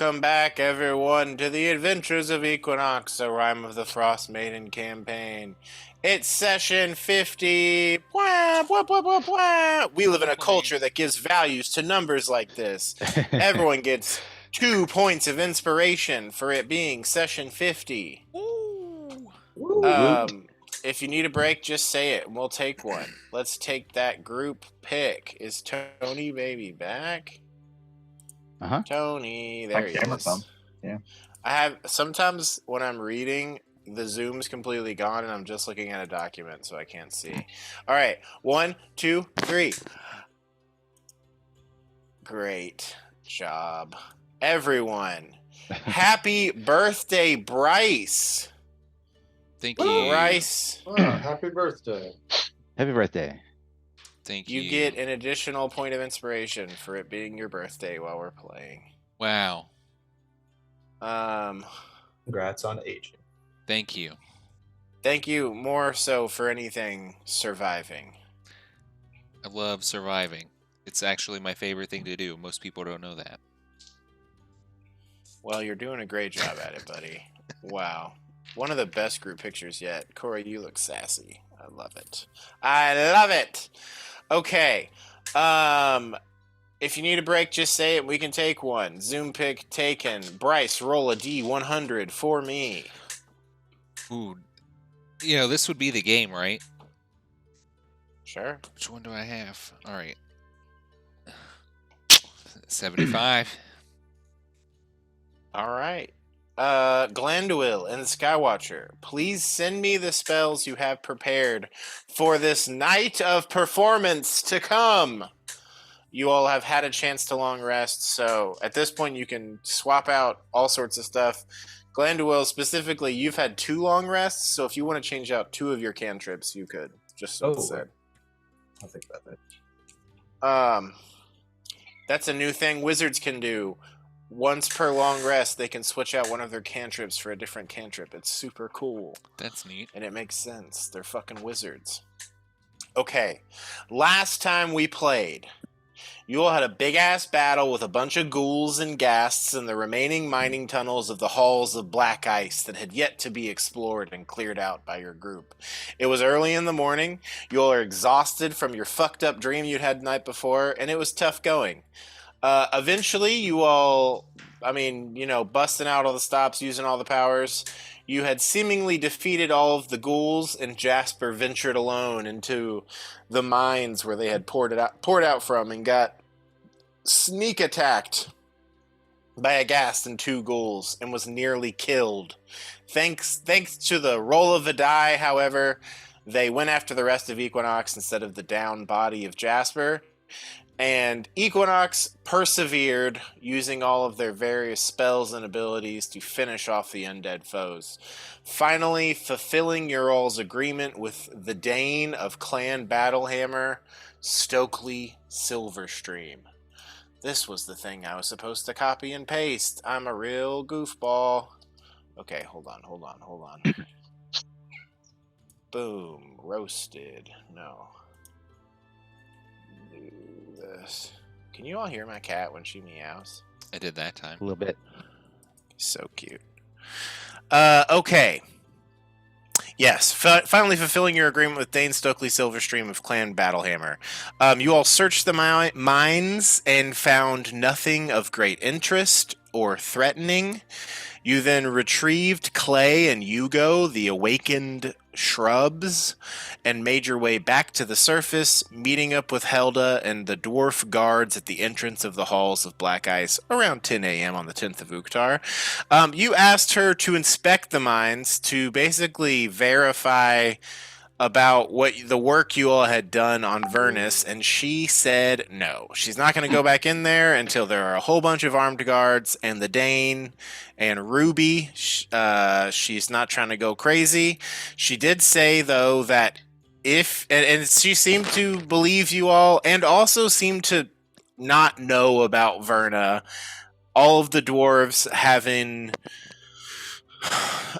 Welcome back, everyone, to the Adventures of Equinox, a Rime of the Frostmaiden campaign. It's session 50. Bwah, bwah, bwah, bwah, bwah. We live in a culture that gives values to numbers like this. Everyone gets 2 points of inspiration for it being session 50. If you need a break, just say it, and we'll take one. Let's take that group pick. Is Tony Baby back? Tony, there he is. Yeah. I have sometimes when I'm reading, the zoom's completely gone, and I'm just looking at a document, so I can't see. All right, 1, 2, 3. Great job, everyone. Happy birthday, Bryce. Thank you. Bryce. Oh, happy birthday. Happy birthday. Thank you. You get an additional point of inspiration for it being your birthday while we're playing. Wow. Congrats on aging. Thank you. Thank you more so for anything surviving. I love surviving. It's actually my favorite thing to do. Most people don't know that. Well, you're doing a great job at it, buddy. Wow. One of the best group pictures yet. Corey, you look sassy. I love it. I love it. Okay. If you need a break, just say it. We can take one. Zoom pick taken. Bryce, roll a D100 for me. Ooh. You know, this would be the game, right? Sure. Which one do I have? All right. 75. All right. Glandwil and Skywatcher, please send me the spells you have prepared for this night of performance to come. You all have had a chance to long rest, so at this point you can swap out all sorts of stuff. Glandwil, specifically, you've had 2 long rests, so if you want to change out 2 of your cantrips, you could. Just so it's said. I'll think about that. That's a new thing wizards can do. Once per long rest, they can switch out one of their cantrips for a different cantrip. It's super cool. That's neat. And it makes sense. They're fucking wizards. Okay. Last time we played, you all had a big-ass battle with a bunch of ghouls and ghasts in the remaining mining tunnels of the halls of black ice that had yet to be explored and cleared out by your group. It was early in the morning. You all are exhausted from your fucked-up dream you'd had the night before, and it was tough going. Eventually, you all, busting out all the stops, using all the powers, you had seemingly defeated all of the ghouls, and Jasper ventured alone into the mines where they had poured out from, and got sneak attacked by a ghast and 2 ghouls, and was nearly killed. Thanks to the roll of a die, however, they went after the rest of Equinox instead of the down body of Jasper. And Equinox persevered, using all of their various spells and abilities to finish off the undead foes. Finally, fulfilling your all's agreement with the Dane of Clan Battlehammer, Stokely Silverstream. This was the thing I was supposed to copy and paste. I'm a real goofball. Okay, hold on. Boom. Roasted. No. This. Can you all hear my cat when she meows? I did that time. A little bit. So cute. Okay. Yes, finally fulfilling your agreement with Dane Stokely Silverstream of Clan Battlehammer. You all searched the mines and found nothing of great interest or threatening. You then retrieved Clay and Hugo, the awakened shrubs, and made your way back to the surface, meeting up with Helda and the dwarf guards at the entrance of the halls of Black Ice around 10 a.m. on the 10th of Uktar. You asked her to inspect the mines to basically verify about what the work you all had done on Vernus, and she said no. She's not going to go back in there until there are a whole bunch of armed guards and the Dane and Ruby. She's not trying to go crazy. She did say, though, that and she seemed to believe you all, and also seemed to not know about Verna. All of the dwarves having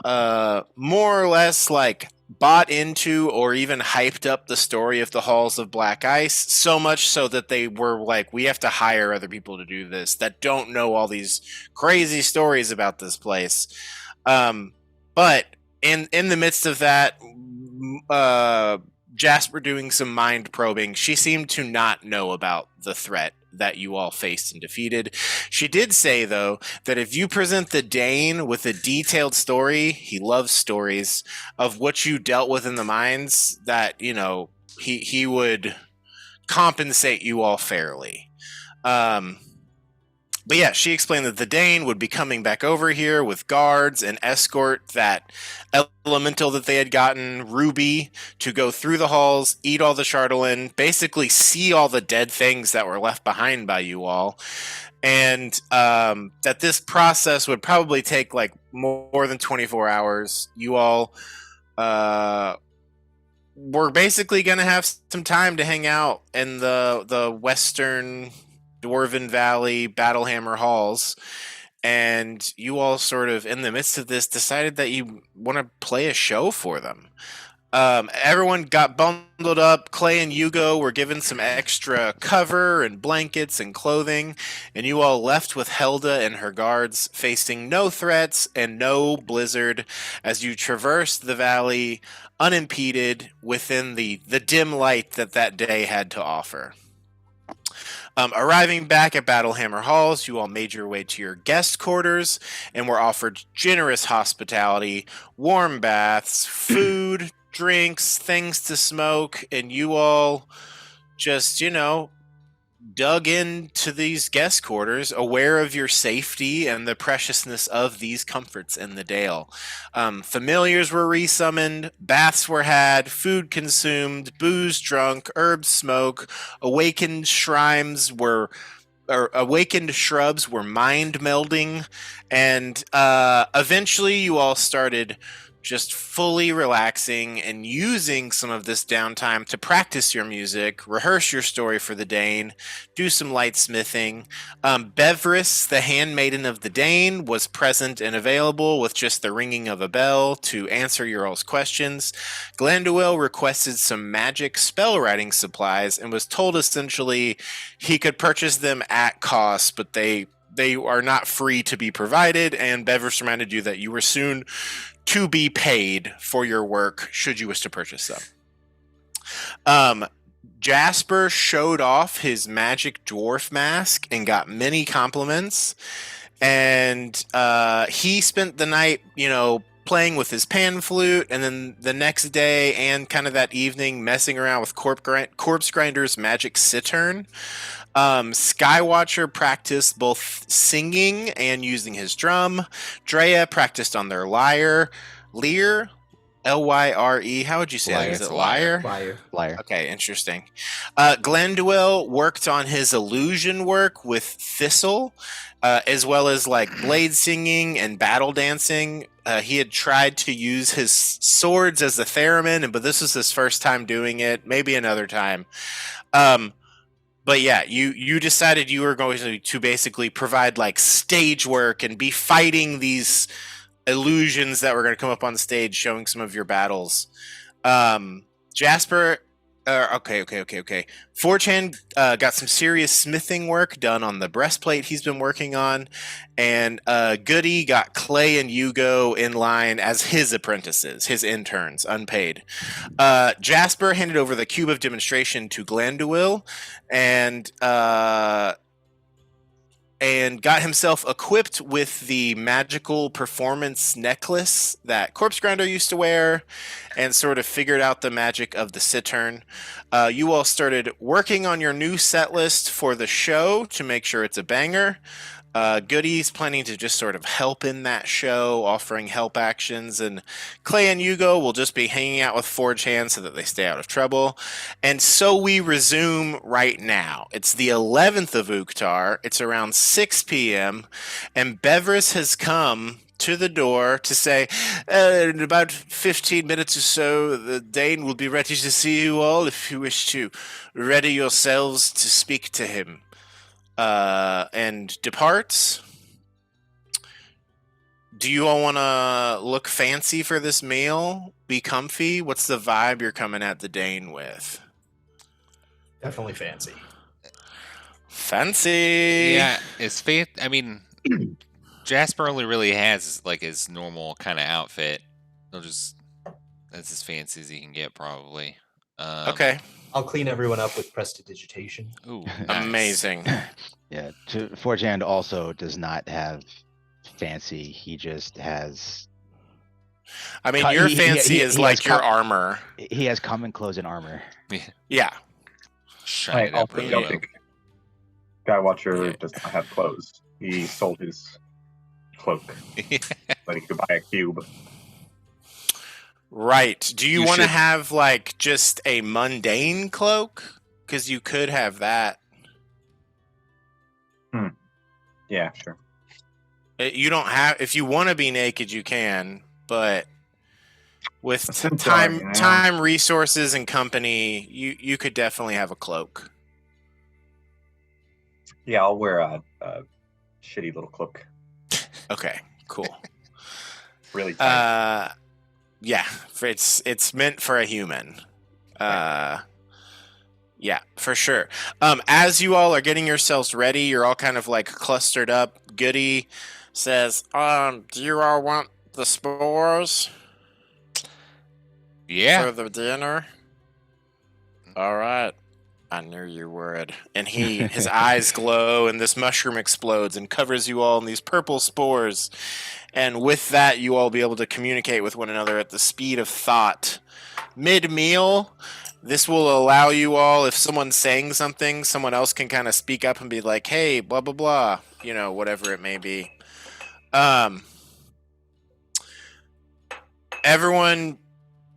more or less, like, bought into or even hyped up the story of the Halls of Black Ice, so much so that they were like, we have to hire other people to do this that don't know all these crazy stories about this place. But in the midst of that, Jasper doing some mind probing, she seemed to not know about the threat that you all faced and defeated. She did say, though, that if you present the Dane with a detailed story, he loves stories, of what you dealt with in the mines, that, you know, he would compensate you all fairly. But yeah, she explained that the Dane would be coming back over here with guards and escort that elemental that they had gotten, Ruby, to go through the halls, eat all the Chardolin, basically see all the dead things that were left behind by you all. And that this process would probably take like more than 24 hours. You all were basically going to have some time to hang out in the western Dwarven Valley Battlehammer halls, and you all sort of in the midst of this decided that you want to play a show for them. Everyone got bundled up. Clay and Hugo were given some extra cover and blankets and clothing, and you all left with Helda and her guards, facing no threats and no blizzard, as you traversed the valley unimpeded within the dim light that day had to offer. Arriving back at Battlehammer Halls, you all made your way to your guest quarters and were offered generous hospitality, warm baths, food, drinks, things to smoke, and you all just, dug into these guest quarters, aware of your safety and the preciousness of these comforts in the Dale. Familiars were resummoned, baths were had, food consumed, booze drunk, herbs smoked, awakened shrubs were mind melding, and eventually you all started just fully relaxing and using some of this downtime to practice your music, rehearse your story for the Dane, do some light smithing. Beverys, the handmaiden of the Dane, was present and available with just the ringing of a bell to answer your all's questions. Glanduil requested some magic spell writing supplies and was told essentially he could purchase them at cost, but they are not free to be provided, and Beverys reminded you that you were soon to be paid for your work should you wish to purchase them. Jasper showed off his magic dwarf mask and got many compliments, and he spent the night, playing with his pan flute, and then the next day and kind of that evening messing around with Corpse Grinder's magic cittern. Skywatcher practiced both singing and using his drum. Drea practiced on their lyre. Lyre? Lyre. How would you say that? Is it lyre? Liar. Okay, interesting. Glanduil worked on his illusion work with Thistle, as well as like blade singing and battle dancing. He had tried to use his swords as a theremin, but this was his first time doing it. Maybe another time. But yeah, you decided you were going to basically provide like stage work and be fighting these illusions that were going to come up on stage, showing some of your battles. Jasper, okay. 4chan got some serious smithing work done on the breastplate he's been working on, and Goody got Clay and Hugo in line as his apprentices, his interns, unpaid. Jasper handed over the cube of demonstration to Glanduil, and got himself equipped with the magical performance necklace that Corpse Grinder used to wear, and sort of figured out the magic of the cittern. You all started working on your new set list for the show to make sure it's a banger. Goody's planning to just sort of help in that show, offering help actions, and Clay and Hugo will just be hanging out with 4chan so that they stay out of trouble. And so we resume right now. It's the 11th of Uktar. It's around 6 p.m. and Beverys has come to the door to say, in about 15 minutes or so, the Dane will be ready to see you all if you wish to ready yourselves to speak to him. And departs. Do you all want to look fancy for this meal? Be comfy? What's the vibe you're coming at the Dane with? Definitely fancy. Fancy. Yeah, I mean, Jasper only really has like his normal kind of outfit. That's as fancy as he can get, probably. Okay. I'll clean everyone up with prestidigitation. Ooh, nice. Amazing. Yeah, Forjan also does not have fancy. He just has. I mean, your fancy is like your armor. He has common clothes and armor. Yeah. Shine it up really well. Skywatcher does not have clothes. He sold his cloak, but he could buy a cube. Right. Do you want to should- have like just a mundane cloak? Because you could have that. Yeah, sure. You don't have. If you want to be naked, you can. But with That's time, dark, yeah. time, resources, and company, you could definitely have a cloak. Yeah, I'll wear a shitty little cloak. Okay. Cool. Really tight. Yeah. It's meant for a human. Yeah, for sure. As you all are getting yourselves ready, you're all kind of like clustered up. Goody says, do you all want the spores Yeah. for the dinner? All right. I knew you would. And his eyes glow, and this mushroom explodes and covers you all in these purple spores. And with that, you all be able to communicate with one another at the speed of thought. Mid-meal, this will allow you all, if someone's saying something, someone else can kind of speak up and be like, hey, blah, blah, blah. You know, whatever it may be. Everyone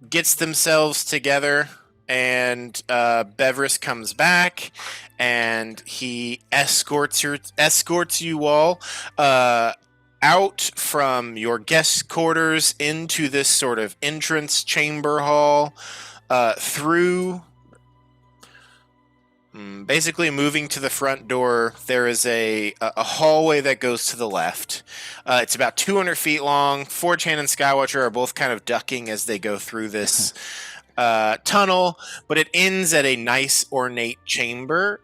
gets themselves together, and Beverus comes back, and he escorts you all out from your guest quarters into this sort of entrance chamber hall, through. Basically, moving to the front door, there is a hallway that goes to the left. It's about 200 feet long. 4chan and Skywatcher are both kind of ducking as they go through this tunnel, but it ends at a nice ornate chamber.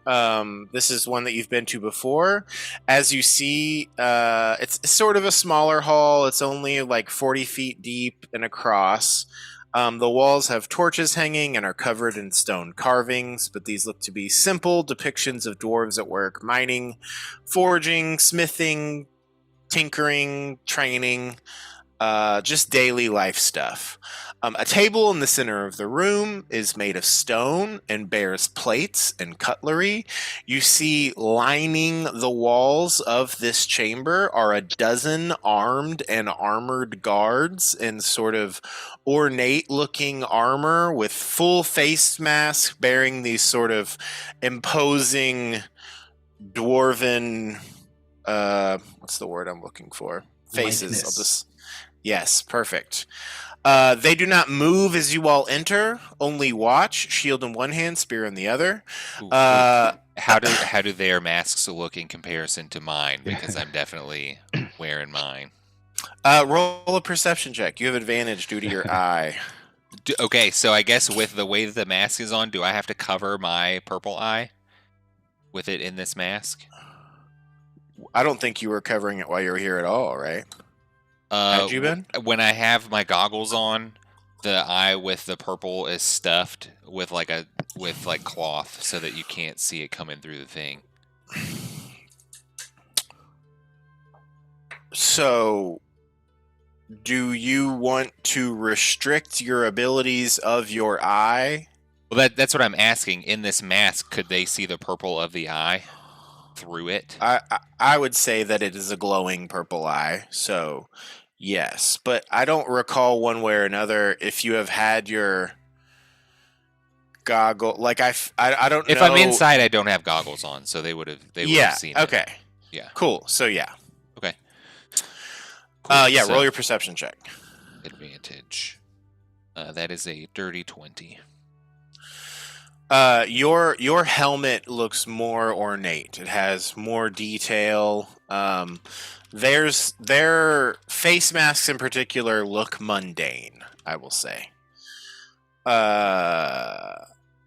This is one that you've been to before. As you see, it's sort of a smaller hall. It's only like 40 feet deep and across. The walls have torches hanging and are covered in stone carvings, but these look to be simple depictions of dwarves at work, mining, forging, smithing, tinkering, training, just daily life stuff. A table in the center of the room is made of stone and bears plates and cutlery. You see lining the walls of this chamber are a dozen armed and armored guards in sort of ornate-looking armor with full face masks bearing these sort of imposing dwarven, what's the word I'm looking for? Faces. Likeness. I'll just... Yes, perfect. They do not move as you all enter, only watch, shield in one hand, spear in the other. Ooh, how do their masks look in comparison to mine? Because I'm definitely wearing mine. Roll a perception check. You have advantage due to your eye. Okay, so I guess with the way that the mask is on, do I have to cover my purple eye with it in this mask? I don't think you were covering it while you were here at all, right? Had you been? When I have my goggles on, the eye with the purple is stuffed with like cloth so that you can't see it coming through the thing. So, do you want to restrict your abilities of your eye? Well, that's what I'm asking. In this mask, could they see the purple of the eye through it? I would say that it is a glowing purple eye, so yes. But I don't recall one way or another if you have had your goggle. Like I don't know. If I'm inside, I don't have goggles on, so they would have seen it. Okay. Yeah. Cool. So yeah. Okay. Cool. Yeah. So, roll your perception check. advantage. That is a dirty 20. Your helmet looks more ornate. It has more detail. Their face masks in particular look mundane, I will say.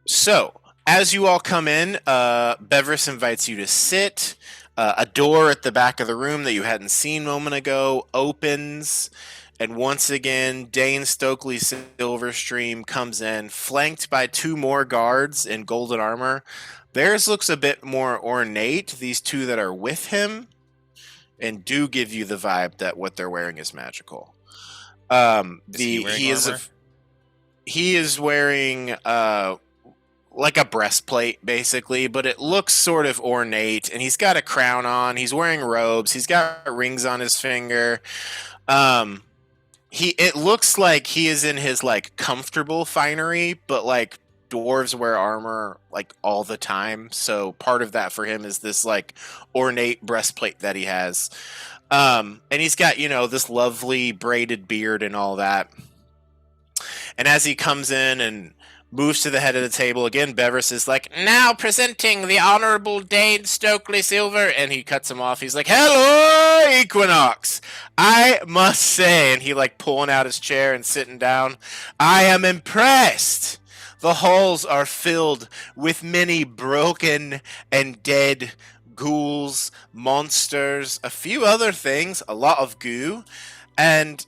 So as you all come in, Beverus invites you to sit. A door at the back of the room that you hadn't seen a moment ago opens, and once again, Dane Stokely Silverstream comes in, flanked by 2 more guards in golden armor. Theirs looks a bit more ornate, these 2 that are with him, and do give you the vibe that what they're wearing is magical. He is wearing like a breastplate, basically, but it looks sort of ornate, and he's got a crown on. He's wearing robes. He's got rings on his finger. It looks like he is in his like comfortable finery, but like dwarves wear armor like all the time, so part of that for him is this like ornate breastplate that he has. And he's got, this lovely braided beard and all that. And as he comes in and moves to the head of the table again, Beverus is like, "Now presenting the Honorable Dane Stokely Silver," and he cuts him off. He's like, "Hello, Equinox! I must say," and he like pulling out his chair and sitting down, "I am impressed. The halls are filled with many broken and dead ghouls, monsters, a few other things, a lot of goo, and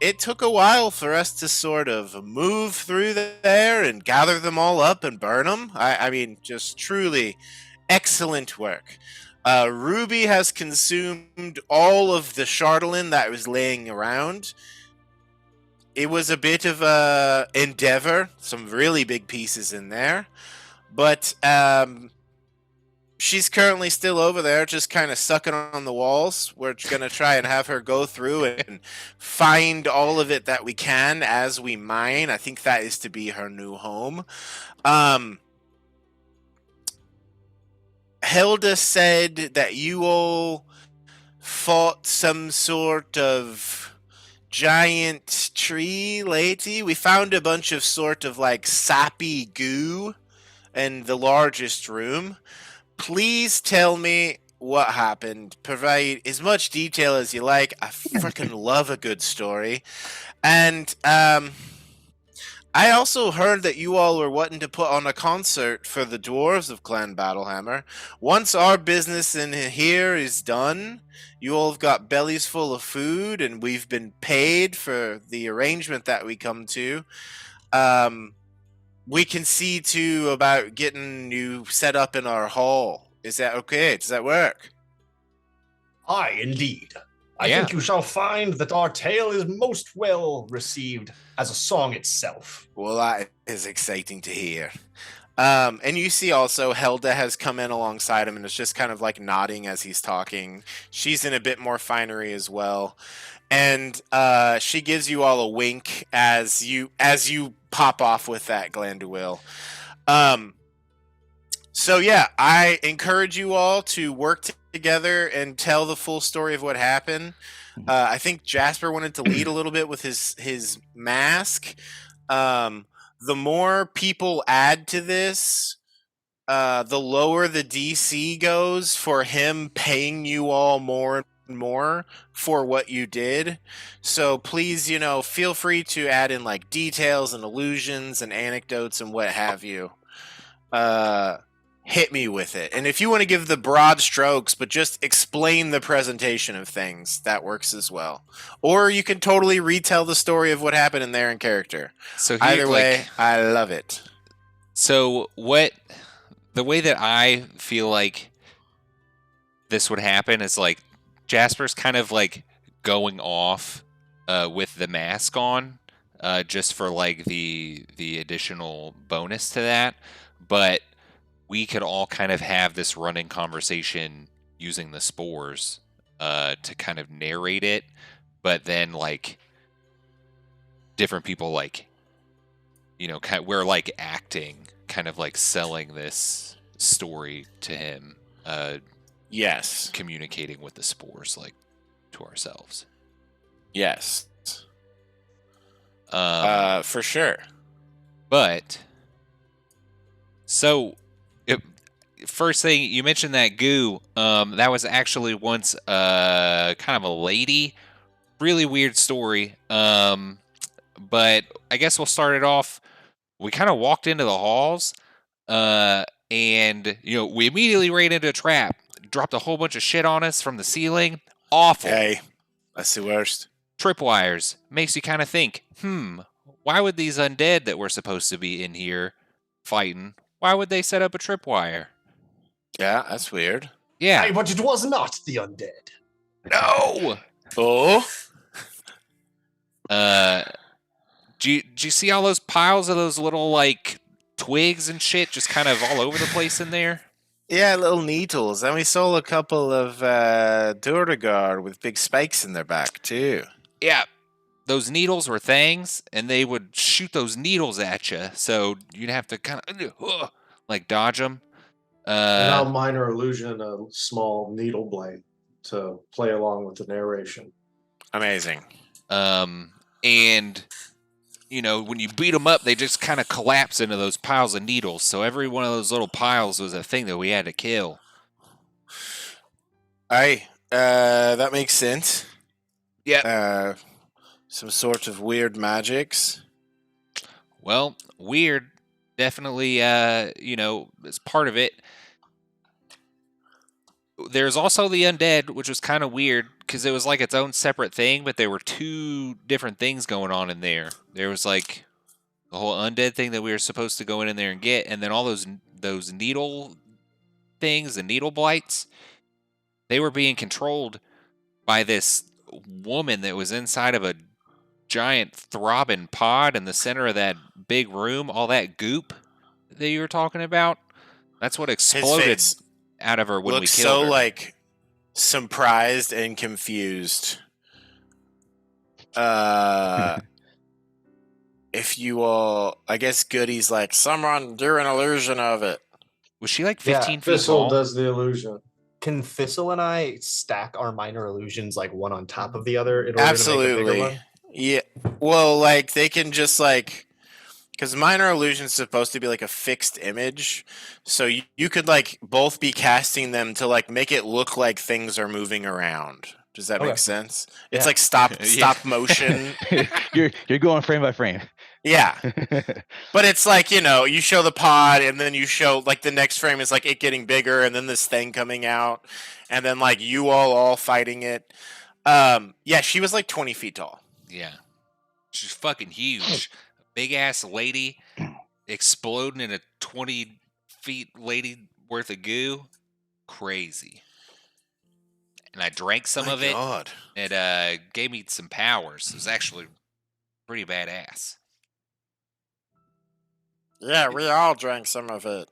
it took a while for us to sort of move through there and gather them all up and burn them. I mean, just truly excellent work. Ruby has consumed all of the Chardolin that was laying around. It was a bit of a endeavor, some really big pieces in there, but she's currently still over there, just kind of sucking on the walls. We're going to try and have her go through and find all of it that we can as we mine. I think that is to be her new home. Hilda said that you all fought some sort of giant tree lately. We found a bunch of sort of like sappy goo in the largest room. Please tell me what happened. Provide as much detail as you like. I freaking love a good story. And I also heard that you all were wanting to put on a concert for the dwarves of Clan Battlehammer. Once our business in here is done, you all have got bellies full of food, and we've been paid for the arrangement that we come to. We can see to about getting you set up in our hall. Is that okay? Does that work? Aye, indeed. I Yeah. think you shall find that our tale is most well received as a song itself. Well, that is exciting to hear. And you see also Helda has come in alongside him and is just kind of like nodding as he's talking. She's in a bit more finery as well. And she gives you all a wink as you pop off with that Glanduil. So yeah, I encourage you all to work together and tell the full story of what happened. I think Jasper wanted to lead a little bit with his mask. The more people add to this, the lower the DC goes for him paying you all more and more for what you did. So please, feel free to add in like details and allusions and anecdotes and what have you. Hit me with it. And if you want to give the broad strokes, but just explain the presentation of things, that works as well. Or you can totally retell the story of what happened in there in character. So Either way, I love it. So the way that I feel like this would happen is like Jasper's kind of like going off with the mask on, just for like the additional bonus to that. But we could all kind of have this running conversation using the spores to kind of narrate it, but then like different people like, we're like acting, kind of like selling this story to him. Yes. Communicating with the spores like to ourselves. Yes. For sure. But so first thing you mentioned that goo. That was actually once kind of a lady. Really weird story. But I guess we'll start it off. We kind of walked into the halls, and we immediately ran into a trap. Dropped a whole bunch of shit on us from the ceiling. Awful. Hey, that's the worst. Tripwires makes you kind of think, why would these undead that were supposed to be in here fighting, why would they set up a tripwire? Yeah, that's weird. Yeah. Aye, but it was not the undead. No. Oh, Do you see all those piles of those little like twigs and shit just kind of all over the place in there? yeah, little needles. And we saw a couple of Duragard with big spikes in their back, too. Yeah. Those needles were things, and they would shoot those needles at you, so you'd have to kind of like dodge them. And now minor illusion, a small needle blade to play along with the narration. Amazing. And when you beat them up, they just kind of collapse into those piles of needles. So every one of those little piles was a thing that we had to kill. Aye, that makes sense. Yeah. Some sort of weird magics. Well, weird, definitely. Is part of it. There's also the undead, which was kind of weird because it was like its own separate thing, but there were two different things going on in there. There was like the whole undead thing that we were supposed to go in there and get, and then all those needle things, the needle blights, they were being controlled by this woman that was inside of a giant throbbing pod in the center of that big room. All that goop that you were talking about, that's what exploded out of her when we killed her. Like surprised and confused. If you all, I guess Goody's like, someone do an illusion of it. Was she like 15 feet Thistle tall? does the illusion. Can Thistle and I stack our minor illusions like one on top of the other in order to make a Absolutely. bigger one? Yeah. Well, like they can just like, because minor illusion is supposed to be like a fixed image, so you could like both be casting them to like make it look like things are moving around. Does that Okay. make sense? It's Yeah. like stop Yeah. motion. you're going frame by frame. Yeah. But it's like, you show the pod and then you show like the next frame is like it getting bigger and then this thing coming out and then like you all fighting it. Yeah, she was like 20 feet tall. Yeah. She's fucking huge. Big ass lady exploding in a 20 feet lady worth of goo. Crazy. And I drank some of it. God. It gave me some powers. It was actually pretty badass. Yeah, we all drank some of it.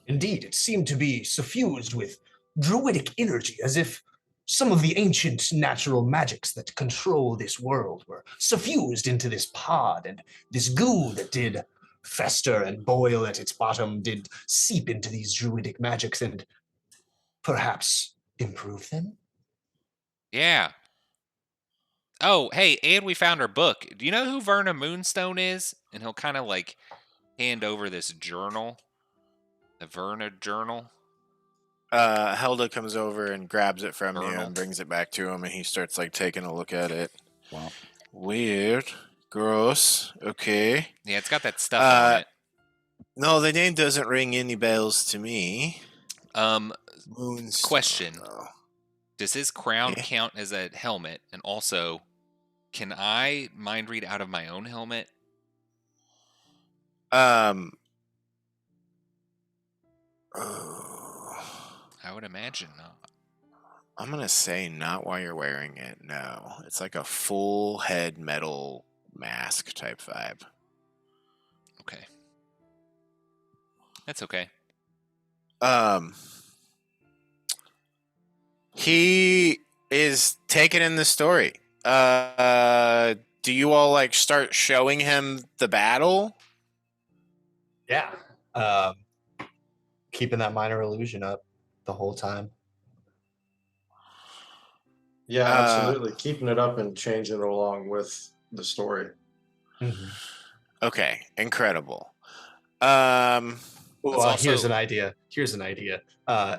Indeed, it seemed to be suffused with druidic energy, as if some of the ancient natural magics that control this world were suffused into this pod, and this goo that did fester and boil at its bottom did seep into these druidic magics and perhaps improve them? Yeah. Oh, hey, and we found her book. Do you know who Verna Moonstone is? And he'll kind of like hand over this journal. The Verna journal. Helda comes over and grabs it from you Journal. and brings it back to him, and he starts like taking a look at it. Wow. Weird. Gross. Okay. Yeah, it's got that stuff on it. No, the name doesn't ring any bells to me. Moonstone, Question. though. Does his crown Yeah. count as a helmet? And also, can I mind read out of my own helmet? Oh. I would imagine not. I'm gonna say not while you're wearing it. No, it's like a full head metal mask type vibe. Okay. That's okay. He is taken in the story. Do you all like start showing him the battle? Yeah. Keeping that minor illusion up the whole time. Yeah, absolutely. Keeping it up and changing it along with the story. Mm-hmm. Okay, incredible. Well, That's here's also- an idea.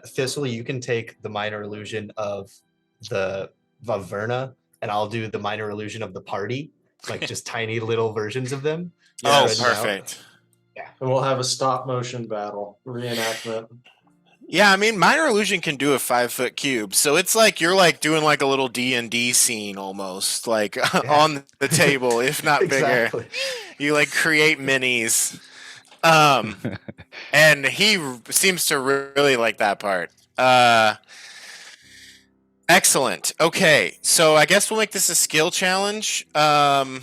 Thistle, you can take the minor illusion of the Vaverna, and I'll do the minor illusion of the party, like just tiny little versions of them. Oh, spread them out. perfect. And we'll have a stop motion battle reenactment. Yeah, I mean, minor illusion can do a 5-foot cube, so it's like you're like doing like a little D&D scene almost, like on the table, if not Exactly. bigger. You like create minis, and he seems to really like that part. Excellent. Okay, so I guess we'll make this a skill challenge. Well,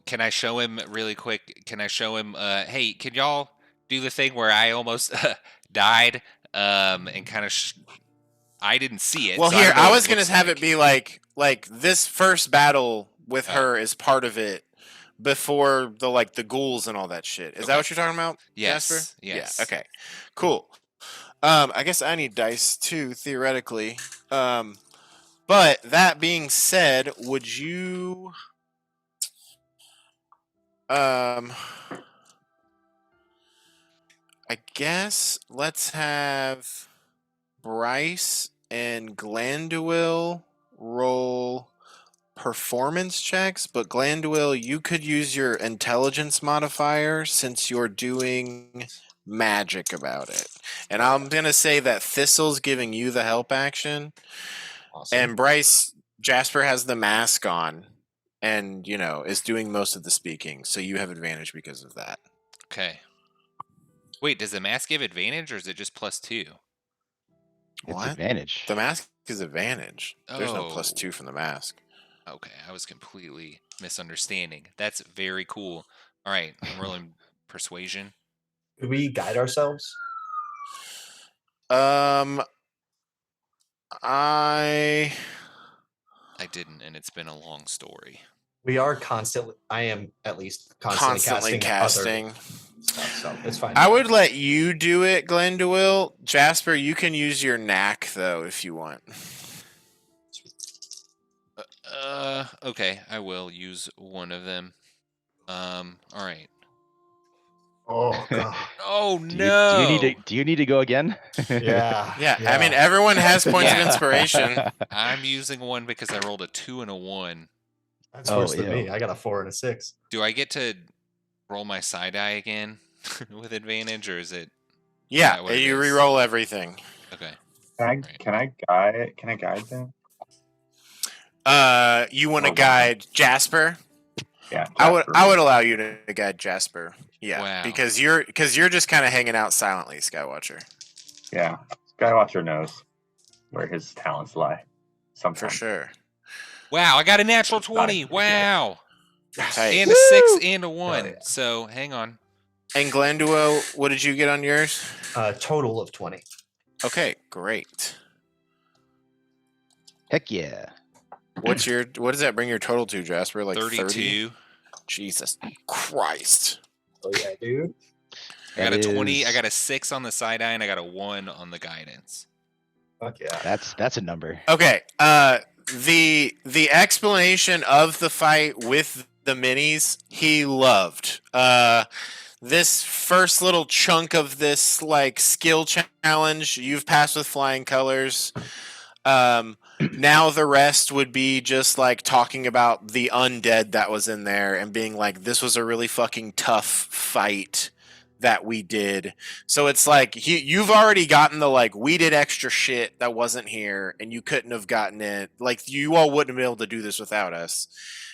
can I show him really quick? Can I show him? Hey, can y'all do the thing where I almost died? And kind of, I didn't see it. Well, so here don't know I what was it gonna looks have like. it be like this first battle with Oh. her is part of it before the ghouls and all that shit. Is that Okay. what you're talking about, Yes. Jasper? Yes. Yeah. Okay. Cool. I guess I need dice too, theoretically. But that being said, would you I guess let's have Bryce and Glanduil roll performance checks, but Glanduil, you could use your intelligence modifier since you're doing magic about it. And I'm going to say that Thistle's giving you the help action. Awesome. And Bryce, Jasper has the mask on and, is doing most of the speaking. So you have advantage because of that. Okay. Wait, does the mask give advantage or is it just +2? It's What? advantage. The mask is advantage. There's no Oh. +2 from the mask. Okay, I was completely misunderstanding. That's very cool. All right, I'm rolling persuasion. Could we guide ourselves? I didn't, and it's been a long story. We are constantly. I am at least constantly casting. other stuff, so it's fine. I would let you do it, Glenduil. Jasper, you can use your knack though if you want. Okay, I will use one of them. All right. Oh god. Oh Do no! you need to go again? Yeah. Yeah, I mean everyone has points of Yeah. inspiration. I'm using one because I rolled a 2 and a 1. That's Oh, worse than ew. me. I got a 4 and a 6. Do I get to roll my side eye again with advantage, or is it? Yeah, that what it you is? re-roll everything. Okay. Can I guide them? You want to Oh, wow. guide Jasper? Yeah. I would Jasper. allow you to guide Jasper. Yeah, Wow. because you're just kind of hanging out silently, Skywatcher. Yeah. Skywatcher knows where his talents lie. For Sometimes. sure. Wow, I got a natural It's not 20. a- Wow. Tight. And a 6 and a 1. yeah. So hang on. And Glenduo, what did you get on yours? Total of 20. Okay, great. Heck yeah. What does that bring your total to, Jasper? Like 32. 30? Jesus Christ. Oh yeah, dude. I got a That 20. I is- got a 6 on the side eye, and I got a 1 on the guidance. Fuck yeah. That's a number. Okay. The explanation of the fight with the minis, he loved. This first little chunk of this skill challenge, you've passed with flying colors. Now the rest would be just talking about the undead that was in there and being like, this was a really fucking tough fight that we did. So it's you've already gotten the we did extra shit that wasn't here and you couldn't have gotten it. You all wouldn't have been able to do this without us.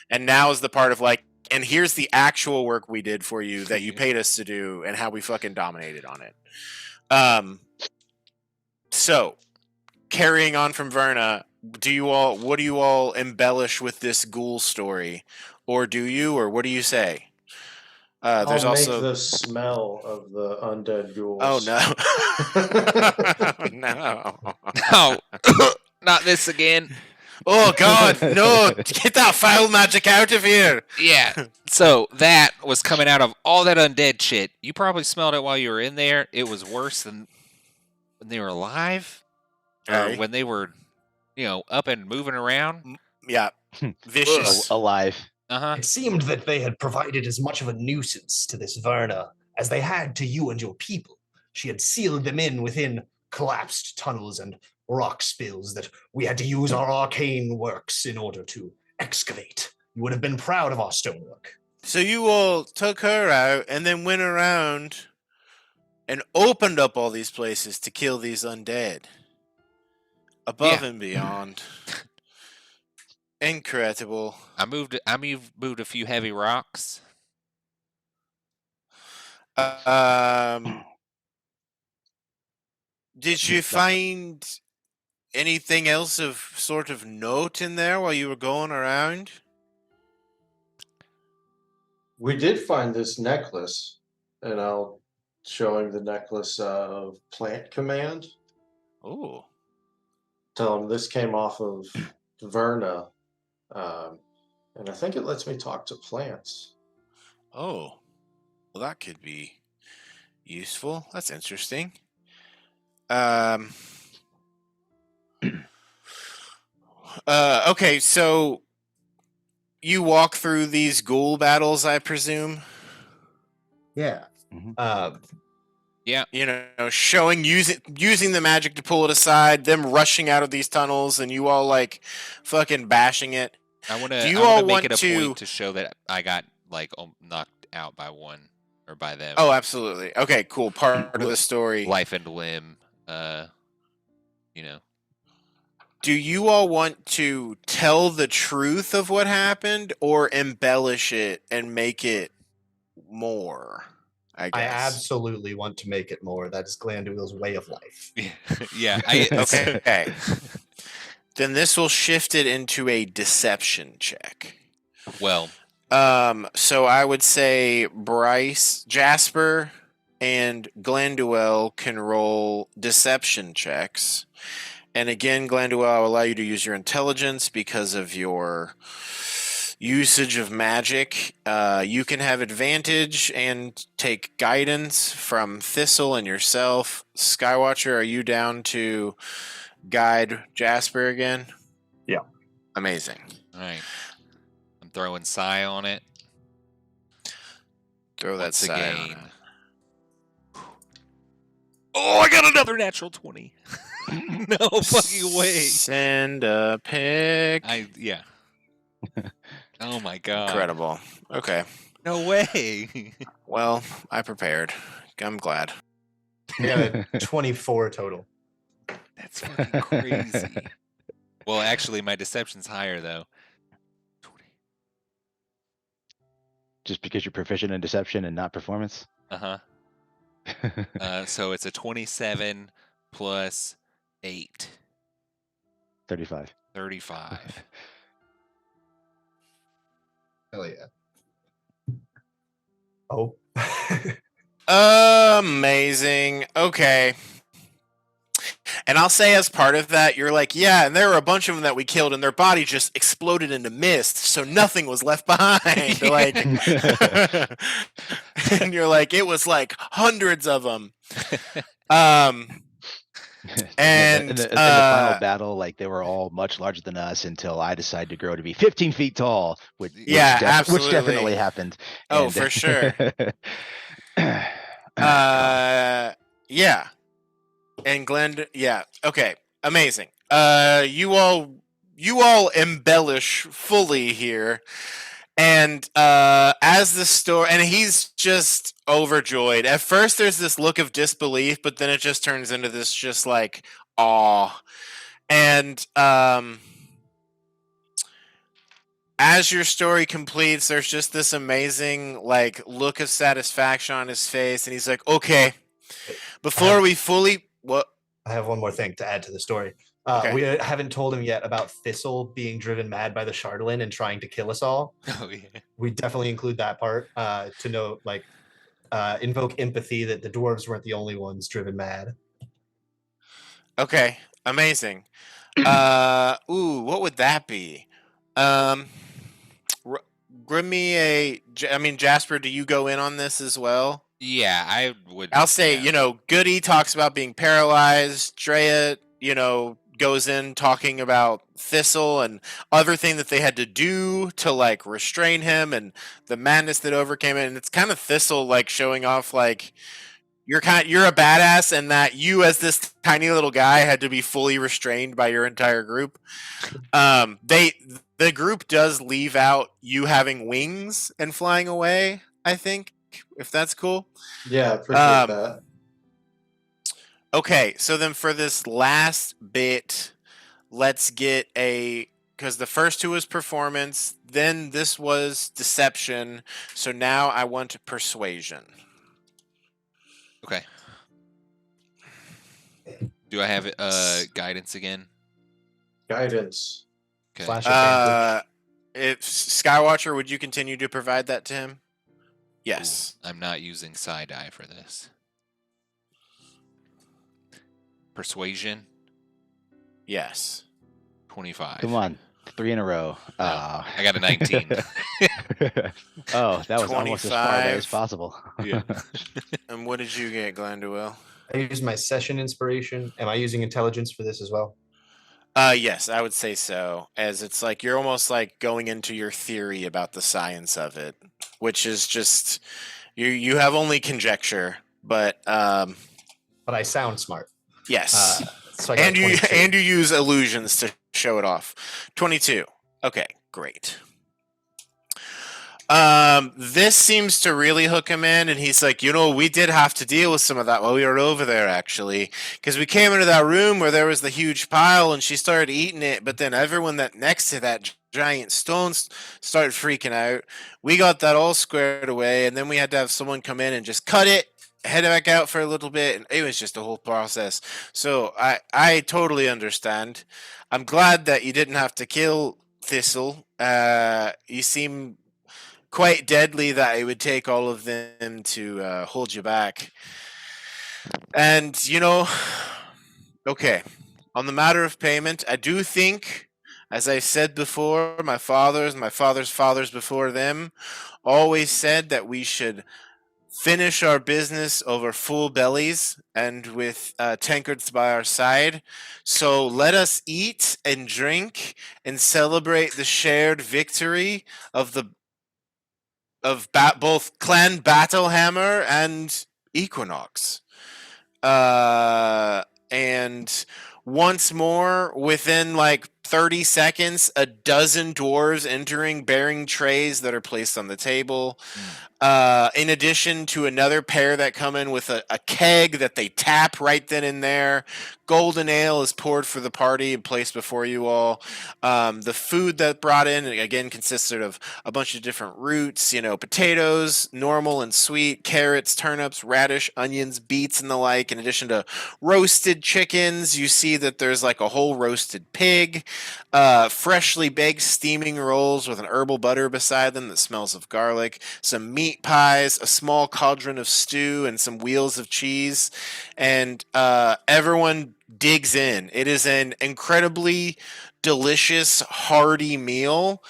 And now is the part of and here's the actual work we did for you that you paid us to do and how we fucking dominated on it. So carrying on from Verna, what do you all embellish with this ghoul story? Or do you, or what do you say? There's I'll also make the smell of the undead ghouls. Oh no. No. No, not this again. Oh god, no. Get that foul magic out of here. Yeah. So that was coming out of all that undead shit. You probably smelled it while you were in there. It was worse than when they were alive. Or Okay. when they were, up and moving around. Yeah. Vicious. Alive. Uh-huh. It seemed that they had provided as much of a nuisance to this Verna as they had to you and your people. She had sealed them in within collapsed tunnels and rock spills that we had to use our arcane works in order to excavate. You would have been proud of our stonework. So you all took her out and then went around and opened up all these places to kill these undead. Above and beyond. Incredible. I moved a few heavy rocks. Did you find anything else of sort of note in there while you were going around? We did find this necklace, and I'll show him the necklace of Plant Command. Oh. Tell him this came off of Verna, and I think it lets me talk to plants. Oh. Well, that could be useful. That's interesting. Okay, so you walk through these ghoul battles, I presume? Yeah. Mhm. You know, showing using the magic to pull it aside, them rushing out of these tunnels, and you all like fucking bashing it. I want Do you to all make want it a to- point to show that I got like knocked out by one or by them. Oh, absolutely. Okay, cool. Part of the story. Life and limb. You know. Do you all want to tell the truth of what happened or embellish it and make it more? I guess. I absolutely want to make it more. That is Glanduil's way of life. Yeah. Okay. Then this will shift it into a deception check. Well, So I would say Bryce, Jasper, and Glanduel can roll deception checks. And again, Glanduel, I'll allow you to use your intelligence because of your usage of magic. You can have advantage and take guidance from Thistle and yourself. Skywatcher, are you down to guide Jasper again? Yeah. Amazing. all right. I'm throwing Psy on it. Throw that Once side on again. it. Oh, I got another natural 20. No fucking way. Send a pic. Yeah. Oh my god. Incredible. Okay. No way. Well, I prepared. I'm glad. I got a 24 total. That's fucking crazy. Well, actually, my deception's higher though. 20. Just because you're proficient in deception and not performance. So it's a 27 plus 8. 35. 35. Hell yeah. Oh. Amazing. Okay. And I'll say as part of that, you're like, yeah, and there were a bunch of them that we killed, and their body just exploded into mist, so nothing was left behind. Like, and you're like, it was like hundreds of them. And in the final battle, like they were all much larger than us until I decided to grow to be 15 feet tall, which absolutely. which definitely happened. Oh, And, for sure. Yeah. And Glenn, yeah. Okay. Amazing. You all embellish fully here. And as the story, and he's just overjoyed. At first there's this look of disbelief, but then it just turns into this just like awe. And as your story completes, there's just this amazing like look of satisfaction on his face, and he's like, okay, before we fully what I have one more thing to add to the story. Okay. We haven't told him yet about Thistle being driven mad by the Chardolin and trying to kill us all. Oh yeah. We definitely include that part to note, like, invoke empathy that the dwarves weren't the only ones driven mad. Okay, amazing. What would that be? Give me Jasper, do you go in on this as well? Yeah, I would. I'll say, yeah. Goody talks about being paralyzed. Drea, goes in talking about Thistle and everything that they had to do to like restrain him and the madness that overcame it. And it's kind of Thistle like showing off like you're a badass and that you as this tiny little guy had to be fully restrained by your entire group. The group does leave out you having wings and flying away, I think, if that's cool. Yeah, appreciate Um, that. Okay, so then for this last bit, let's get because the first two was performance, then this was deception. So now I want persuasion. Okay. Do I have guidance again? Guidance. Okay. Flash advantage. If Skywatcher, would you continue to provide that to him? Yes. Ooh, I'm not using side eye for this. Persuasion, Yes. 25. Come on, 3 in a row. No, I got a 19. Oh, that was almost as far away as 25. possible. Yeah. And what did you get, Glenduil? I use my session inspiration. Am I using intelligence for this as well? Yes, I would say so. As it's like you're almost like going into your theory about the science of it, which is just you have only conjecture, but But I sound smart. yes. So I got And you 22. use illusions to show it off. 22. Okay, great. This seems to really hook him in, and he's like, we did have to deal with some of that while we were over there, actually, because we came into that room where there was the huge pile, and she started eating it, but then everyone that next to that giant stone started freaking out. We got that all squared away, and then we had to have someone come in and just cut it, head back out for a little bit, and it was just a whole process. So I totally understand. I'm glad that you didn't have to kill Thistle. You seem quite deadly that it would take all of them to hold you back. And, okay, on the matter of payment, I do think, as I said before, my father's fathers before them always said that we should finish our business over full bellies and with tankards by our side. So let us eat and drink and celebrate the shared victory of both Clan Battlehammer and Equinox. And once more, within like 30 seconds, a dozen dwarves entering bearing trays that are placed on the table. In addition to another pair that come in with a keg that they tap right then and there. Golden ale is poured for the party and placed before you all. The food that brought in, again, consisted of a bunch of different roots, potatoes, normal and sweet, carrots, turnips, radish, onions, beets, and the like. In addition to roasted chickens, you see that there's like a whole roasted pig, freshly baked steaming rolls with an herbal butter beside them that smells of garlic, some meat pies, a small cauldron of stew, and some wheels of cheese. And everyone digs in. It is an incredibly delicious, hearty meal.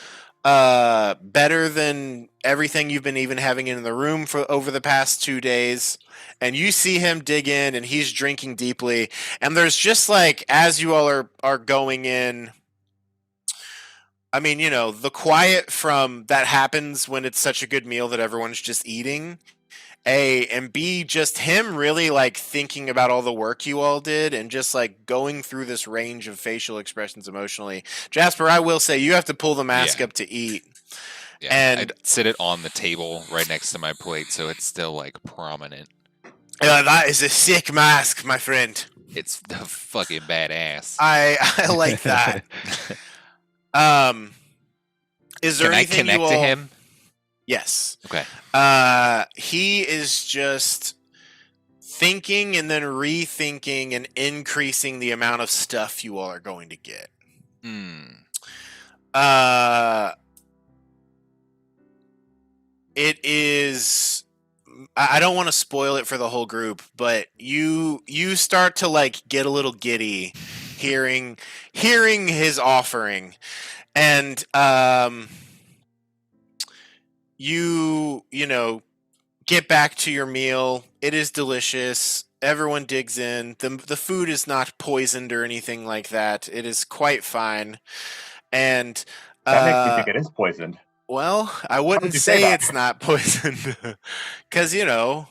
Better than everything you've been even having in the room for over the past 2 days. And you see him dig in, and he's drinking deeply. And there's just like, as you all are going in, I mean, the quiet from that happens when it's such a good meal that everyone's just eating. A, and B, just him really like thinking about all the work you all did and just like going through this range of facial expressions emotionally. Jasper, I will say you have to pull the mask up to eat. Yeah, And I'd sit it on the table right next to my plate so it's still like prominent. That is a sick mask, my friend. It's the fucking badass. I like that. Is there Can I anything connect you all... to him? Yes. Okay. He is just thinking and then rethinking and increasing the amount of stuff you all are going to get. It is... I don't want to spoil it for the whole group, but you start to like get a little giddy hearing his offering. And you get back to your meal. It is delicious. Everyone digs in. The food is not poisoned or anything like that. It is quite fine. And That makes me think it is poisoned. well, I would wouldn't you say say that? it's not poisoned because no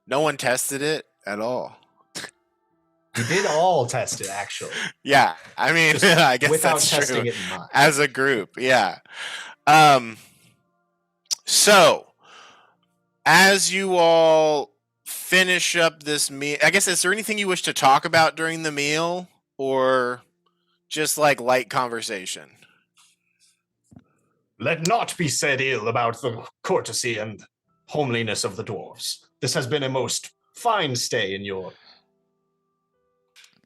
one tested it at all. We did all test it, actually, Yeah, I mean, Just I guess without that's testing true. it in mind. As a group, yeah. So as you all finish up this meal, I guess, is there anything you wish to talk about during the meal, or just like light conversation? Let not be said ill about the courtesy and homeliness of the dwarves. This has been a most fine stay in your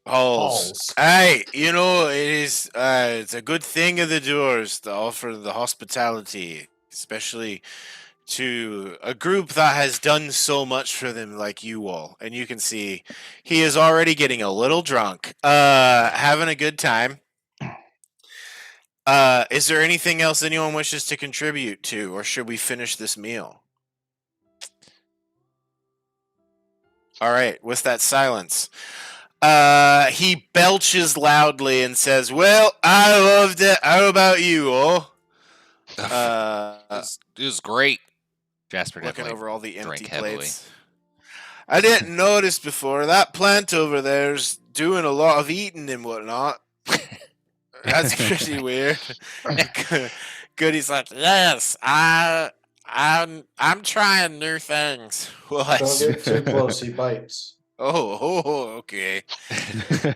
halls. Hey, it is it's a good thing of the doors to offer the hospitality, especially to a group that has done so much for them like you all. And you can see he is already getting a little drunk, having a good time. Is there anything else anyone wishes to contribute to, or should we finish this meal? All right, with that silence, he belches loudly and says, "Well, I loved it. How about you all?" It was great. Jasper Looking definitely over all the empty drank heavily. plates. I didn't notice before. That plant over there's doing a lot of eating and whatnot. That's pretty weird. Goody's like, yes, I'm trying new things. What? Don't get too close, he bites. Okay.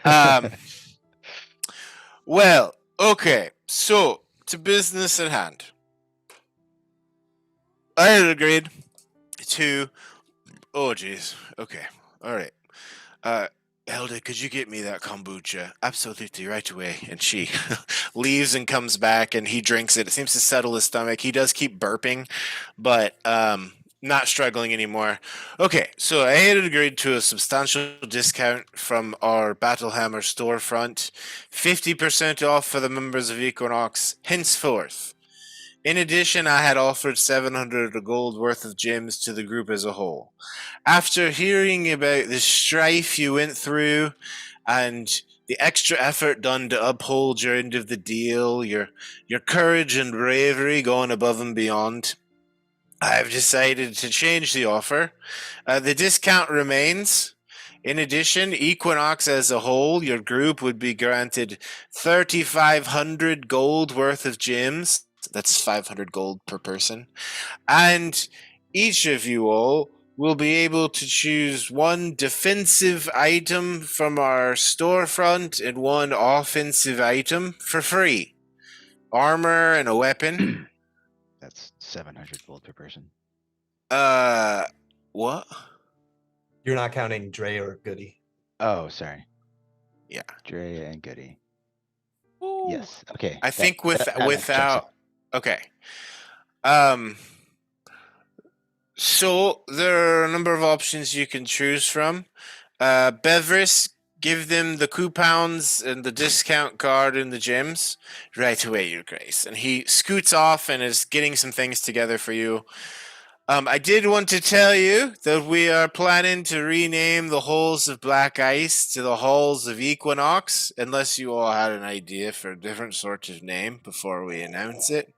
Um. Well, okay. So to business at hand. I had agreed to. Oh, jeez. Okay. All right. Hilda, could you get me that kombucha? Absolutely, right away. And she leaves and comes back, and he drinks it. It seems to settle his stomach. He does keep burping, but not struggling anymore. Okay, so I had agreed to a substantial discount from our Battlehammer storefront, 50% off for the members of Equinox henceforth. In addition, I had offered 700 gold worth of gems to the group as a whole. After hearing about the strife you went through and the extra effort done to uphold your end of the deal, your courage and bravery going above and beyond, I've decided to change the offer. The discount remains. In addition, Equinox as a whole, your group would be granted 3,500 gold worth of gems. That's 500 gold per person. And each of you all will be able to choose one defensive item from our storefront and one offensive item for free. Armor and a weapon. That's 700 gold per person. What? You're not counting Dre or Goody. Oh, sorry. Yeah. Dre and Goody. Yes. Okay. I think checks without. out. Okay. So there are a number of options you can choose from. Beverus, give them the coupons and the discount card and the gems right away, Your Grace. And he scoots off and is getting some things together for you. I did want to tell you that we are planning to rename the Halls of Black Ice to the Halls of Equinox, unless you all had an idea for a different sort of name before we announce it.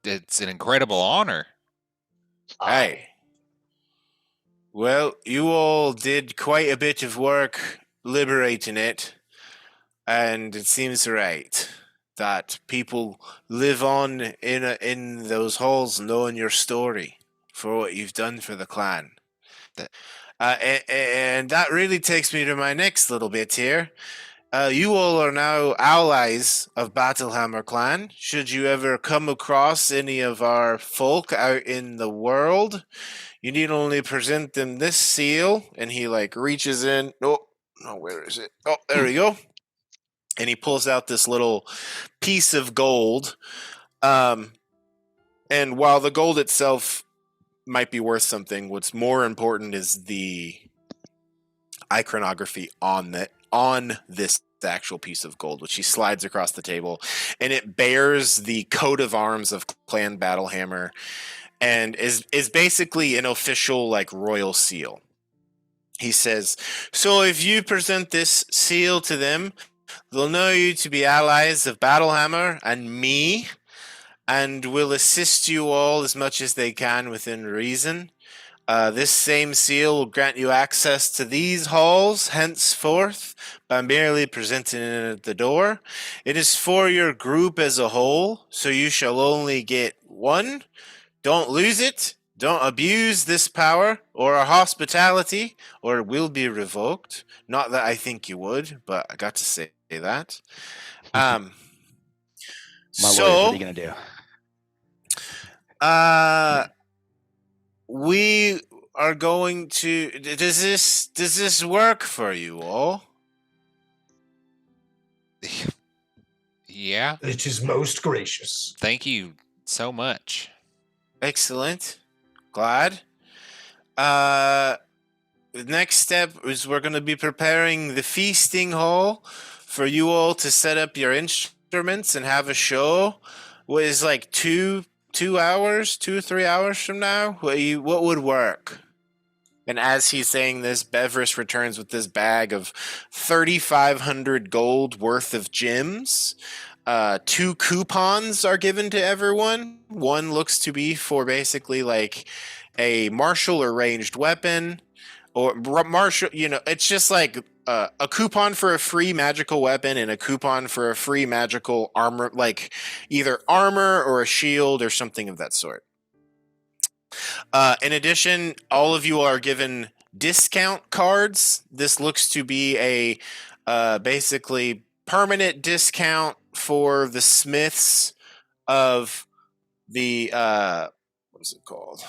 It's an incredible honor. Aye. Well, you all did quite a bit of work liberating it, and it seems right that people live on in those halls knowing your story for what you've done for the clan. And that really takes me to my next little bit here. You all are now allies of Battlehammer clan. Should you ever come across any of our folk out in the world, you need only present them this seal, and he reaches in. Oh, where is it? Oh, there we go. And he pulls out this little piece of gold. And while the gold itself might be worth something, what's more important is the iconography on this actual piece of gold, which he slides across the table, and it bears the coat of arms of Clan Battlehammer. and is basically an official like royal seal. He says, "So if you present this seal to them, they'll know you to be allies of Battlehammer and me, and will assist you all as much as they can within reason. This same seal will grant you access to these halls henceforth by merely presenting it at the door. It is for your group as a whole, so you shall only get one. Don't lose it. Don't abuse this power or our hospitality, or it will be revoked. Not that I think you would, but I got to say that. My lord, what So, are you gonna do? we are going to. Does this work for you all? Yeah. It is most gracious. Thank you so much. Excellent. Glad. The next step is we're going to be preparing the feasting hall for you all to set up your instruments and have a show. What is like 2 hours, 3 hours from now? What would work? And as he's saying this, Beverus returns with this bag of 3,500 gold worth of gems. 2 coupons are given to everyone. One looks to be for basically like a martial or ranged weapon, or martial. It's just like a coupon for a free magical weapon and a coupon for a free magical armor, like either armor or a shield or something of that sort. In addition, all of you are given discount cards. This looks to be a basically permanent discount for the smiths of the what is it called?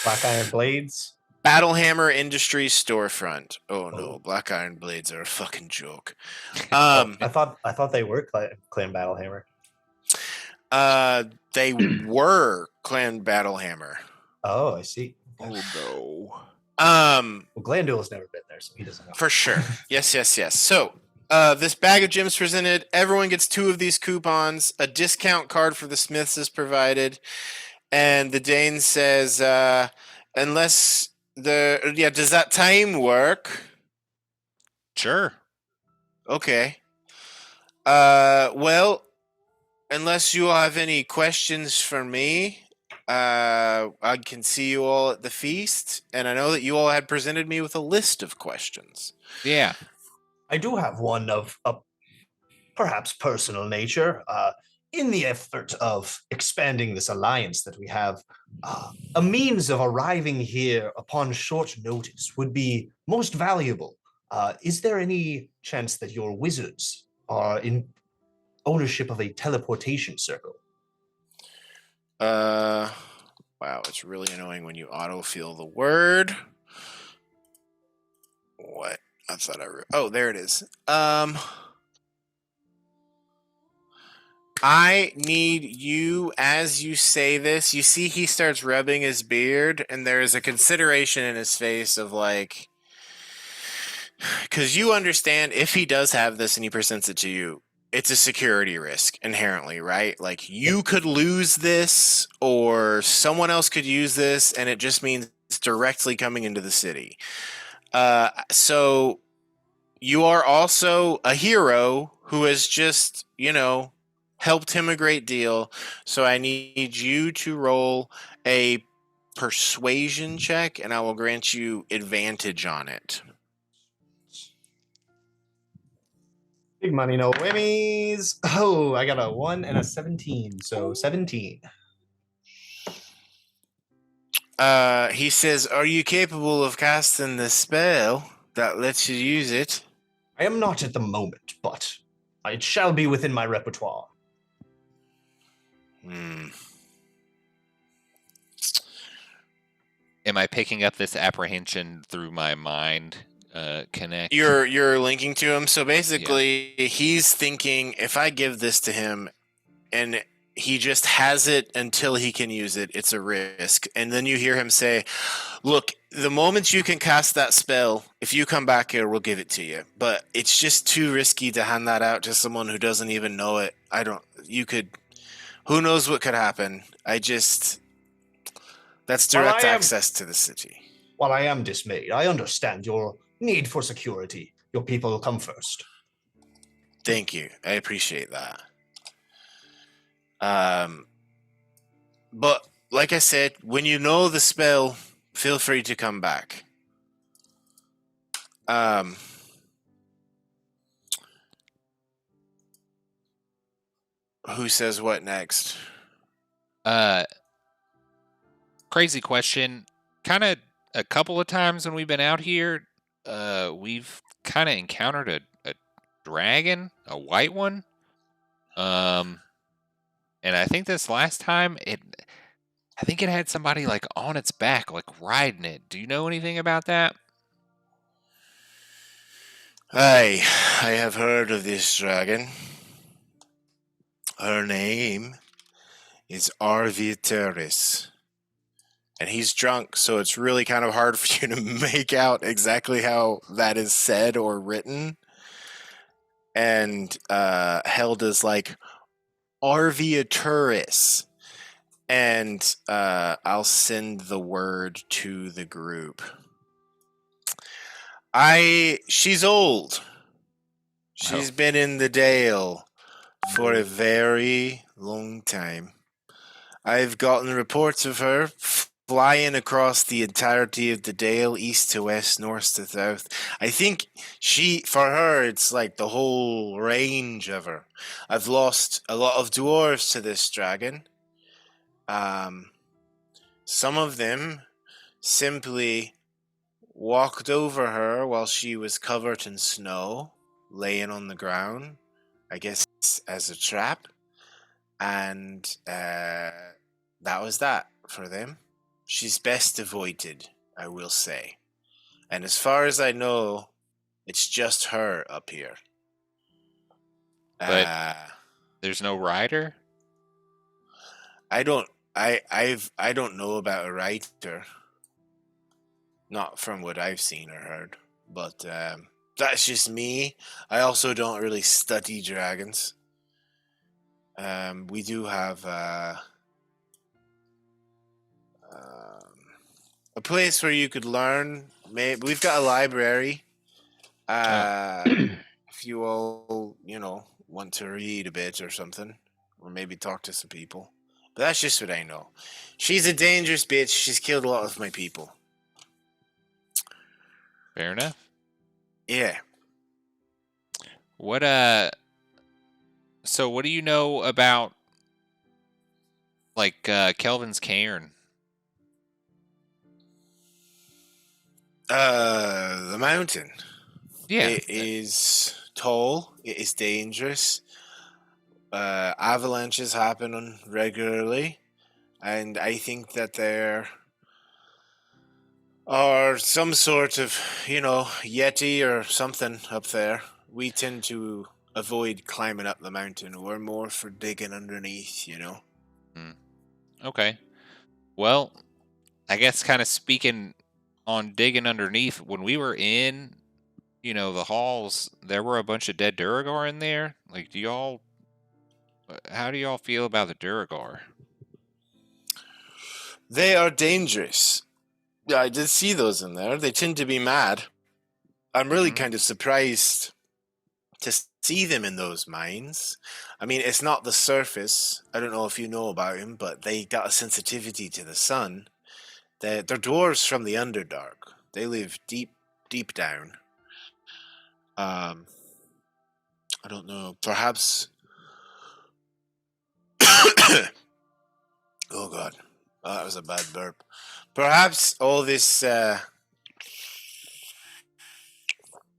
Black Iron Blades. Battlehammer Industries storefront. Oh no, Black Iron Blades are a fucking joke. I thought they were Clan Battlehammer. They were Clan Battlehammer. Oh, I see. Oh no. Well, Glandul's never been there, so he doesn't know. For sure. Yes. So, this bag of gems presented. Everyone gets 2 of these coupons. A discount card for the Smiths is provided, and the Dane says, "Unless does that time work?" Sure. Okay. Well, unless you all have any questions for me, I can see you all at the feast, and I know that you all had presented me with a list of questions. Yeah. I do have one of a perhaps personal nature. In the effort of expanding this alliance that we have, a means of arriving here upon short notice would be most valuable. Is there any chance that your wizards are in ownership of a teleportation circle? Wow, it's really annoying when you autofill the word. What? I thought oh, there it is. I need you, as you say this, you see he starts rubbing his beard, and there is a consideration in his face of like, because you understand if he does have this and he presents it to you, it's a security risk inherently, right? Like you could lose this or someone else could use this, and it just means it's directly coming into the city. So you are also a hero who has just, helped him a great deal. So I need you to roll a persuasion check, and I will grant you advantage on it. Big money, no whammies. Oh, I got a 1 and a 17, so 17. He says, "Are you capable of casting the spell that lets you use it?" I am not at the moment, but it shall be within my repertoire. Am I picking up this apprehension through my mind connect? You're linking to him. So basically, he's thinking, if I give this to him and he just has it until he can use it, it's a risk. And then you hear him say, "Look, the moment you can cast that spell, if you come back here, we'll give it to you. But it's just too risky to hand that out to someone who doesn't even know it. Who knows what could happen? That's Well, direct I am- access to the city. While I am dismayed, I understand your need for security. Your people will come first. Thank you. I appreciate that. But like I said, when you know the spell, feel free to come back. Who says what next? Crazy question. Kind of a couple of times when we've been out here, we've kind of encountered a dragon, a white one. And I think this last time I think it had somebody like on its back, like riding it. Do you know anything about that? Aye, I have heard of this dragon. Her name is Arvitaris. And he's drunk, so it's really kind of hard for you to make out exactly how that is said or written. And held as like Arvitaris. And I'll send the word to the group. She's old. She's been in the Dale for a very long time. I've gotten reports of her flying across the entirety of the Dale, east to west, north to south. I think for her, it's like the whole range of her. I've lost a lot of dwarves to this dragon. Some of them simply walked over her while she was covered in snow, laying on the ground, I guess as a trap. And that was that for them. She's best avoided, I will say. And as far as I know, it's just her up here. But there's no rider? I don't know about a writer. Not from what I've seen or heard. But that's just me. I also don't really study dragons. We do have a place where you could learn. Maybe we've got a library. If you all, want to read a bit or something, or maybe talk to some people. But that's just what I know. She's a dangerous bitch. She's killed a lot of my people. Fair enough. Yeah. So what do you know about like Kelvin's cairn? The mountain. Yeah. It is tall. It is dangerous. Avalanches happen regularly, and I think that there are some sort of, yeti or something up there. We tend to avoid climbing up the mountain. We're more for digging underneath, Okay. Well, I guess kind of speaking on digging underneath, when we were in, the halls, there were a bunch of dead Duragar in there. Like, how do y'all feel about the Duragar? They are dangerous. Yeah, I did see those in there. They tend to be mad. I'm really kind of surprised to see them in those mines. I mean, it's not the surface. I don't know if you know about them, but they got a sensitivity to the sun. They're dwarves from the Underdark. They live deep, deep down. I don't know. Perhaps. Oh God, that was a bad burp. Perhaps all this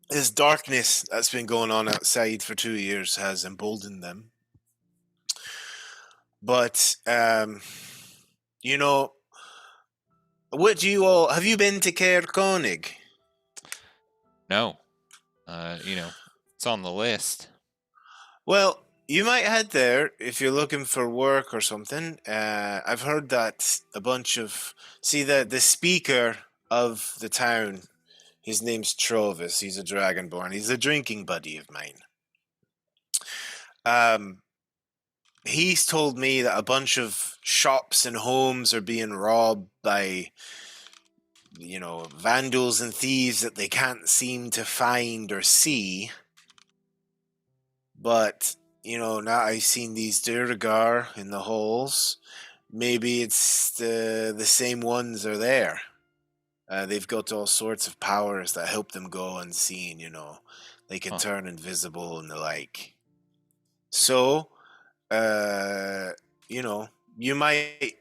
this darkness that's been going on outside for 2 years has emboldened them. But what do you all have you been to Caer Konig? No. It's on the list. Well, you might head there if you're looking for work or something. I've heard that a bunch of the speaker of the town. His name's Trovis. He's a dragonborn. He's a drinking buddy of mine. he's told me that a bunch of shops and homes are being robbed by, vandals and thieves that they can't seem to find or see. But, now I've seen these Durgar in the holes. Maybe it's the same ones are there. They've got all sorts of powers that help them go unseen, They can Huh. turn invisible and the like. So, you might,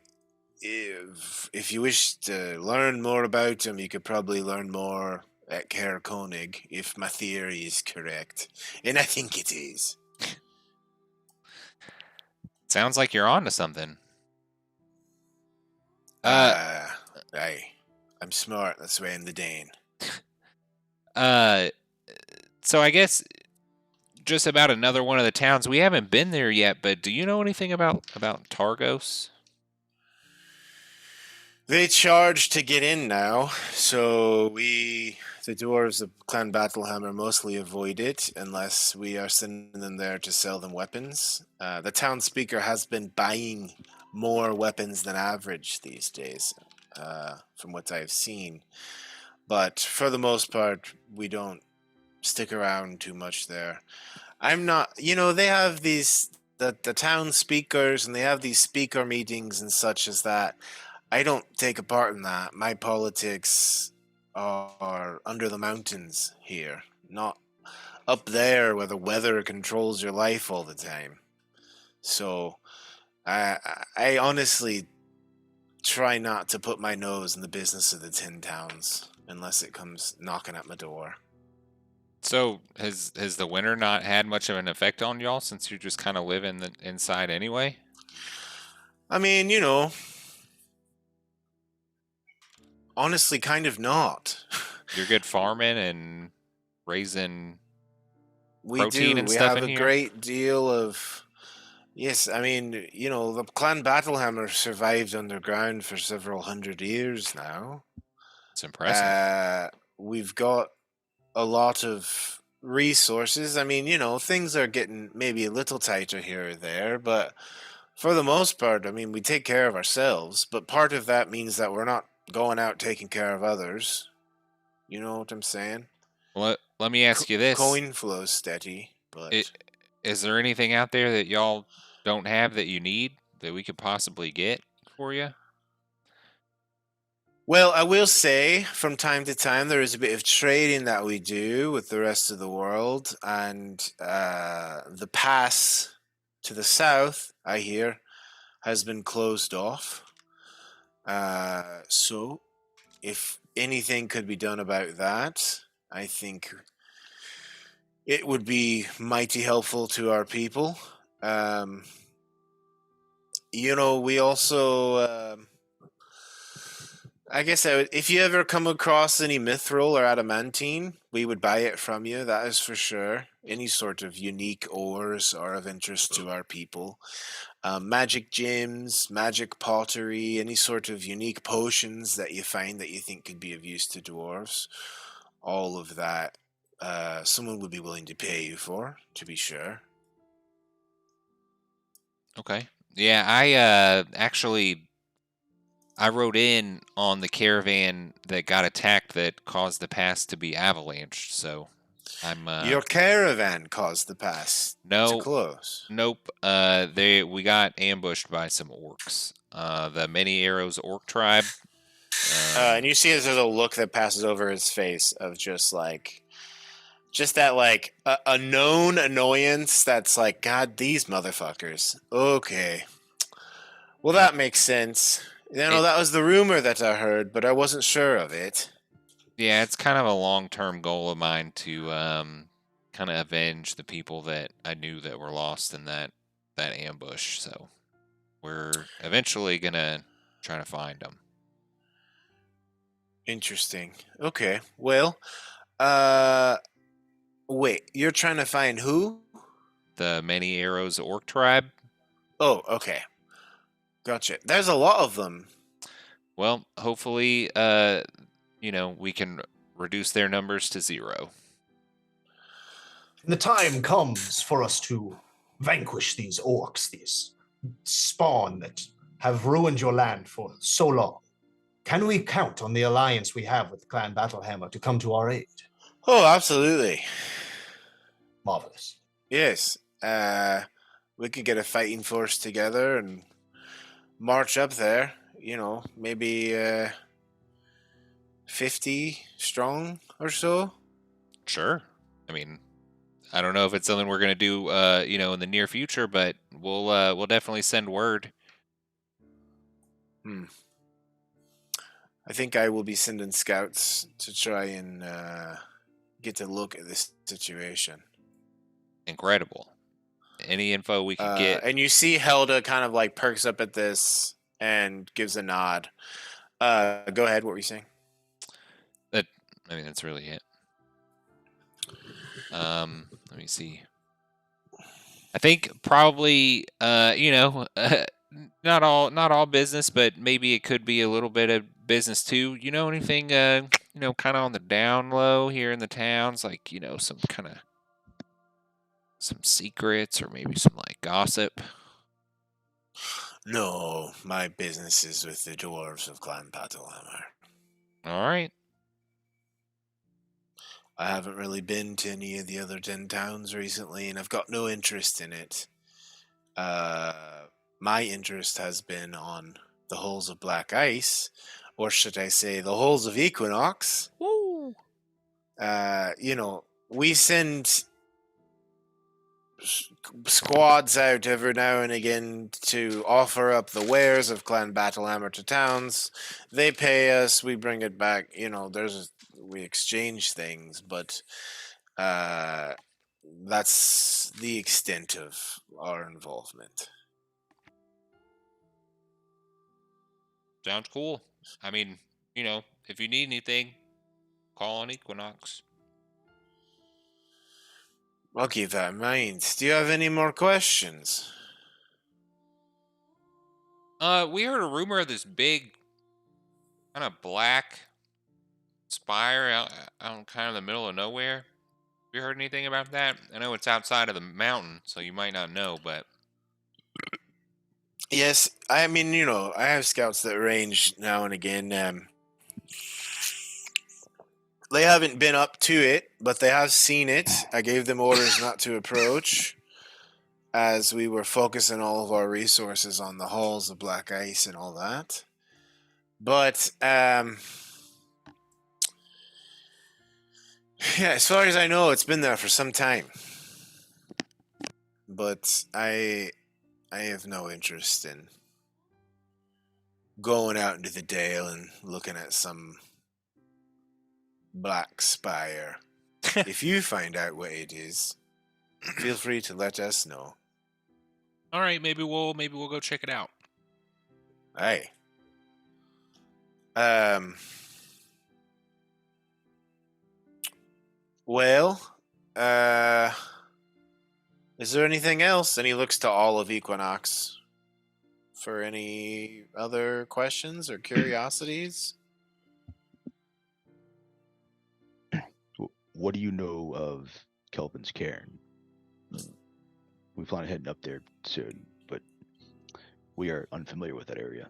if you wish to learn more about him, you could probably learn more at Kerr Koenig, if my theory is correct. And I think it is. Sounds like you're on to something. I'm smart. That's why I'm the Dane. So I guess just about another one of the towns. We haven't been there yet, but do you know anything about Targos? They charge to get in now, so the dwarves of Clan Battlehammer, mostly avoid it unless we are sending them there to sell them weapons. The town speaker has been buying more weapons than average these days, from what I've seen. But for the most part, we don't stick around too much there. I'm not, they have the town speakers, and they have these speaker meetings and such as that. I don't take a part in that. My politics are under the mountains here, not up there where the weather controls your life all the time. So I honestly try not to put my nose in the business of the 10 towns unless it comes knocking at my door. So has the winter not had much of an effect on y'all since you just kind of live inside anyway? I mean, honestly, kind of not. You're good farming and raising We protein do. and We stuff have in a here? great deal of. Yes, I mean, the Clan Battlehammer survived underground for several hundred years now. It's impressive. We've got a lot of resources. I mean, things are getting maybe a little tighter here or there, but for the most part, I mean, we take care of ourselves. But part of that means that we're not going out taking care of others. You know what I'm saying? Well, let me ask you this. Coin flows steady, but Is there anything out there that y'all don't have that you need that we could possibly get for you? well, I will say from time to time there is a bit of trading that we do with the rest of the world, and the pass to the south, I hear, has been closed off. So, if anything could be done about that, I think it would be mighty helpful to our people. We also, I guess if you ever come across any mithril or adamantine, we would buy it from you, that is for sure. Any sort of unique ores are of interest to our people. Magic gems, magic pottery, any sort of unique potions that you find that you think could be of use to dwarves. All of that, someone would be willing to pay you for, to be sure. Okay. Yeah, I rode in on the caravan that got attacked that caused the pass to be avalanched, so I'm Your caravan caused the pass to close. Nope. We got ambushed by some orcs. The Many Arrows orc tribe. And you see there's a look that passes over his face of just that a known annoyance that's like, God, these motherfuckers. Okay. Well, that makes sense. That was the rumor that I heard, but I wasn't sure of it. Yeah, it's kind of a long-term goal of mine to kind of avenge the people that I knew that were lost in that ambush. So we're eventually gonna try to find them. Interesting. Okay. Well, wait, you're trying to find who? The Many Arrows orc tribe. Oh, okay. Gotcha. There's a lot of them. Well, hopefully, we can reduce their numbers to 0. The time comes for us to vanquish these orcs, these spawn that have ruined your land for so long. Can we count on the alliance we have with Clan Battlehammer to come to our aid? Oh, absolutely. Marvelous. Yes. We could get a fighting force together and march up there. You know, maybe 50 strong or so. Sure. I mean, I don't know if it's something we're gonna do, in the near future, but we'll definitely send word. I think I will be sending scouts to try and get a look at this situation. Incredible. Any info we could get. And you see Helda kind of like perks up at this and gives a nod. Go ahead. What were you saying? That's really it. Let me see. I think probably, not all business, but maybe it could be a little bit of business too. You know anything, kind of on the down low here in the towns, like some secrets or maybe some like gossip. No, my business is with the dwarves of Clan Battlehammer. All right. I haven't really been to any of the other 10 towns recently, and I've got no interest in it. My interest has been on the holes of black ice, or should I say the holes of Equinox. Woo! We send squads out every now and again to offer up the wares of Clan Battlehammer to towns. They pay us, we bring it back. We exchange things, but that's the extent of our involvement. Sounds cool. I mean, if you need anything, call on Equinox. I'll keep that in mind. Do you have any more questions? We heard a rumor of this big, kind of black spire out kind of the middle of nowhere. Have you heard anything about that? I know it's outside of the mountain, so you might not know, but... Yes, I mean, I have scouts that range now and again. They haven't been up to it, but they have seen it. I gave them orders not to approach, as we were focusing all of our resources on the halls of black ice and all that. But, yeah, as far as I know, it's been there for some time. But I have no interest in going out into the dale and looking at some black spire. If you find out what it is, feel free to let us know. All right, maybe we'll go check it out. Aye. Well, is there anything else? And he looks to all of Equinox for any other questions or curiosities. What do you know of Kelvin's Cairn? We plan on heading up there soon, but we are unfamiliar with that area.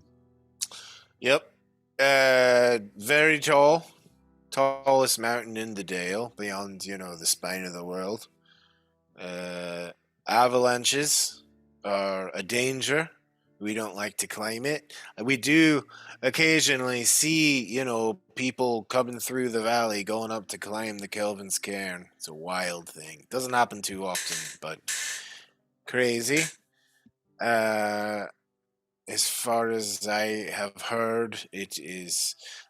Yep. Very tall. Tallest mountain in the Dale, beyond, the spine of the world. Avalanches are a danger. We don't like to climb it. We do occasionally see, people coming through the valley going up to climb the Kelvin's Cairn. It's a wild thing. Doesn't happen too often, but crazy. As far as I have heard,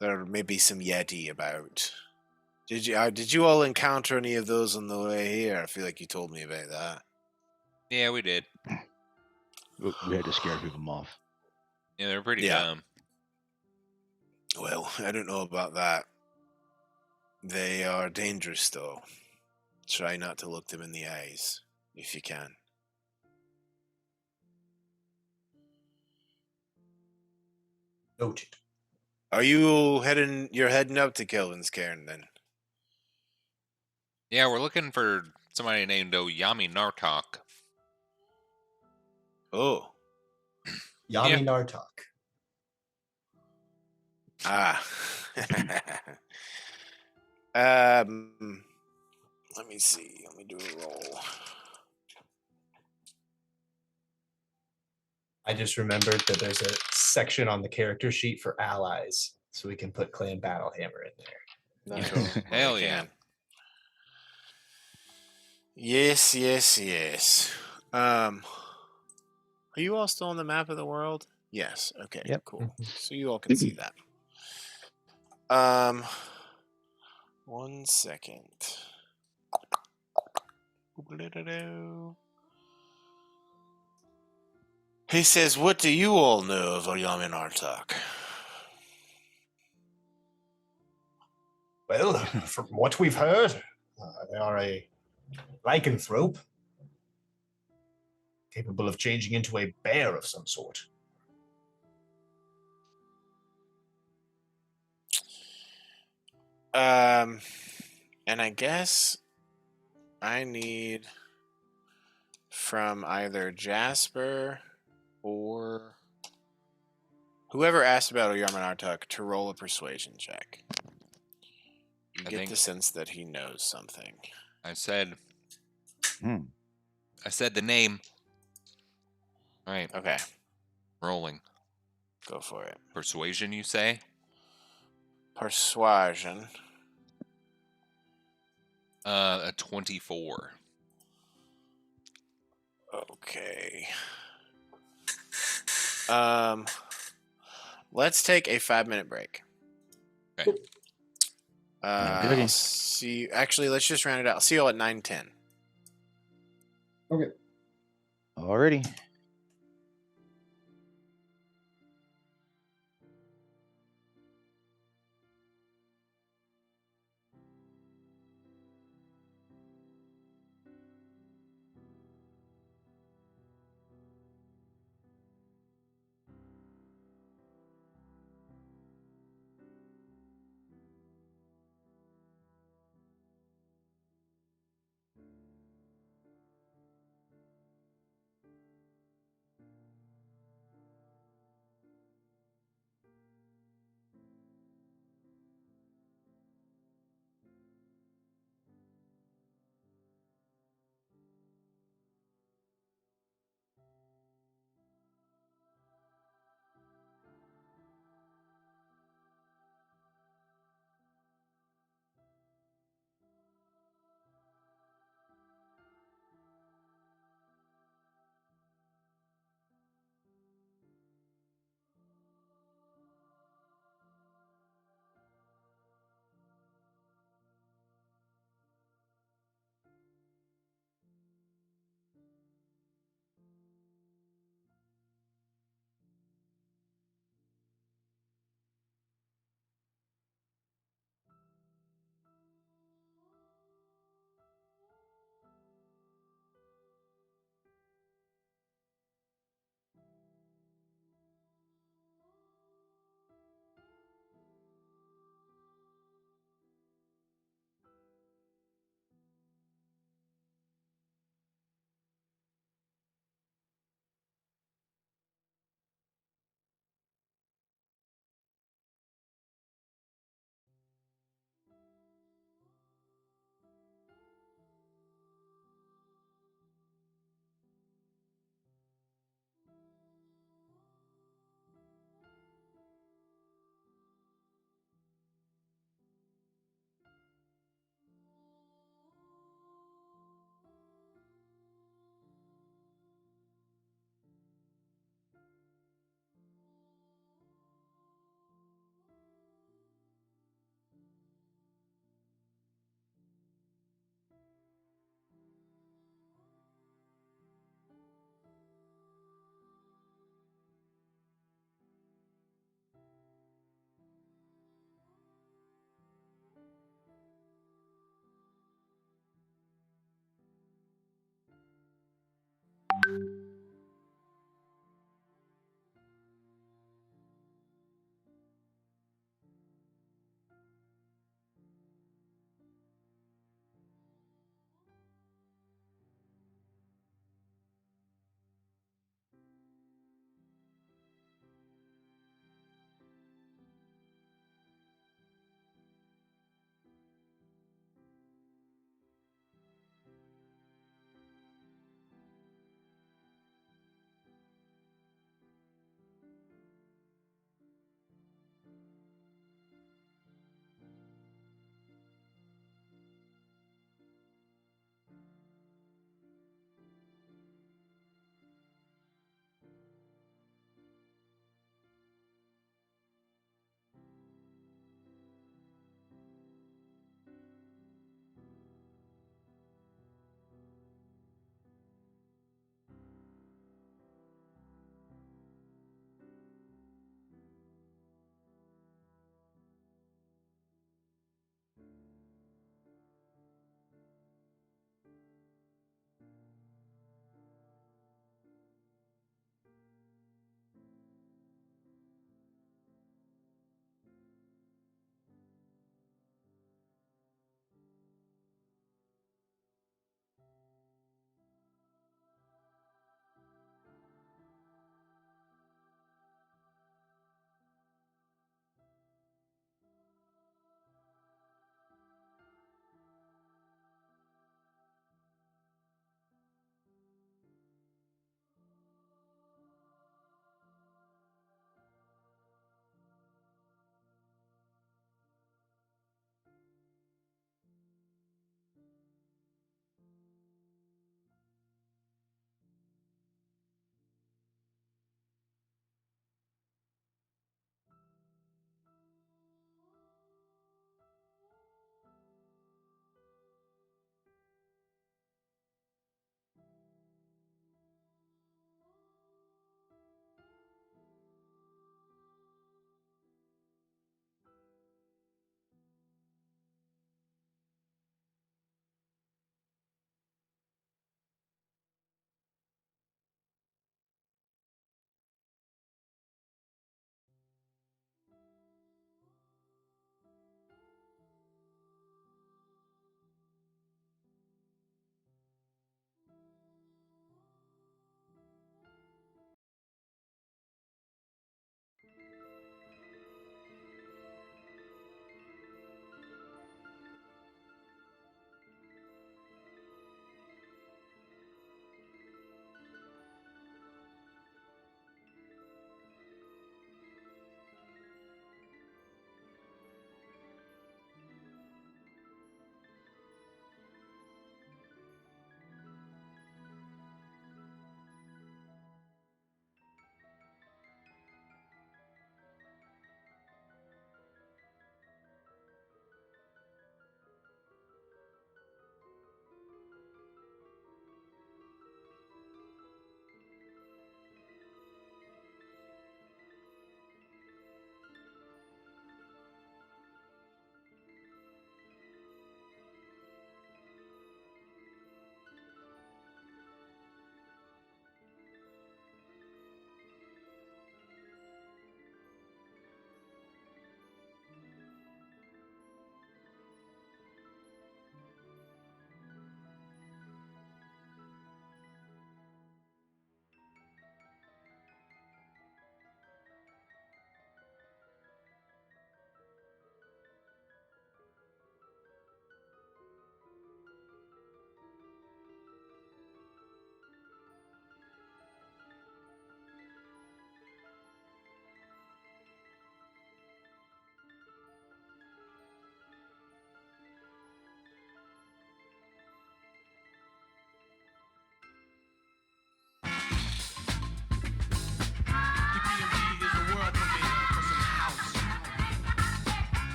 there may be some Yeti about. Did you all encounter any of those on the way here? I feel like you told me about that. Yeah, we did. We had to scare them off. Yeah, they're pretty dumb. Well, I don't know about that. They are dangerous, though. Try not to look them in the eyes, if you can. Noted. You're heading up to Kelvin's Cairn, then? Yeah, we're looking for somebody named Oyami Nartok. Oh. Yami Nartok. Ah. Let me see. Let me do a roll. I just remembered that there's a section on the character sheet for allies, so we can put Clan Battlehammer in there. You Nice. totally Hell yeah. can. Yes, yes, yes. Are you all still on the map of the world? Yes. Okay. Yep. Cool. So you all can see that. 1 second. He says, "What do you all know of Yamin Artak?" Well, from what we've heard, they are a lycanthrope capable of changing into a bear of some sort. And I guess I need from either Jasper or whoever asked about Yamin Artak to roll a persuasion check. You I get think- the sense that he knows something. I said Hmm. the name. All right, Okay, rolling. go for it. Persuasion, you say? Persuasion. A 24. Okay. Let's take a 5-minute break. Okay. Alrighty. I'll see. Actually, let's just round it out. I'll see you all at 9:10. Alrighty.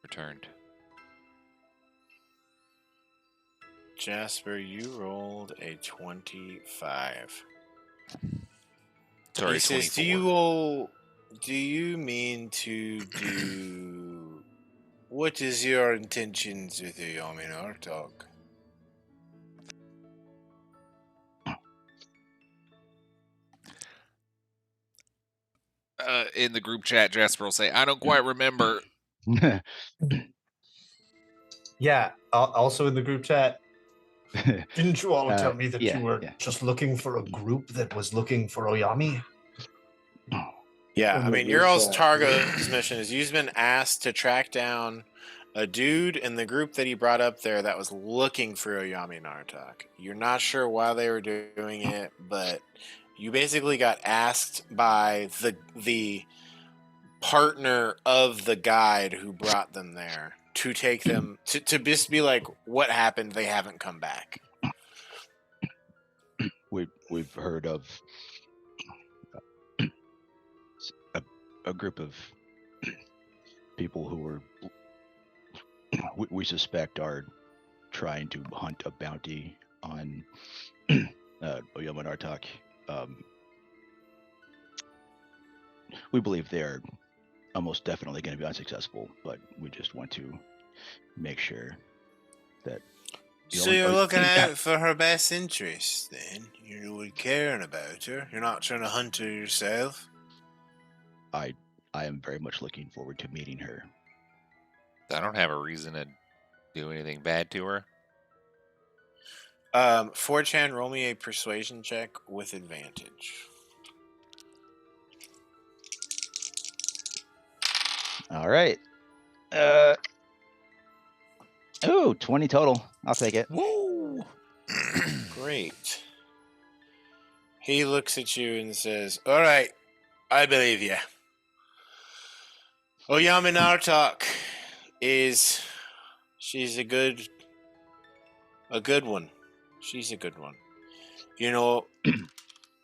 returned. Jasper, you rolled a 25. Sorry, He says, 24. do you mean to do... What is your intentions with the Yominar talk? In the group chat, Jasper will say, "I don't quite remember." Yeah. Also in the group chat, didn't you all tell me that yeah, you were yeah. just looking for a group that was looking for Oyami? Yeah, In I the mean, group your all's chat. Targo's mission is you've been asked to track down a dude in the group that he brought up there that was looking for Oyami Nartok. You're not sure why they were doing it, but you basically got asked by the partner of the guide who brought them there to take them to just be like, what happened? They haven't come back. We've heard of a group of people who were we suspect are trying to hunt a bounty on Oyama Nartok. We believe they're almost definitely going to be unsuccessful, but we just want to make sure that. So you're looking out for her best interest, then? You're caring about her. You're not trying to hunt her yourself. I am very much looking forward to meeting her. I don't have a reason to do anything bad to her. 4chan, roll me a persuasion check with advantage. All right. 20 total. I'll take it. Woo! Great. He looks at you and says, "All right, I believe you. Oyami Nartok she's a good one. She's a good one. You know,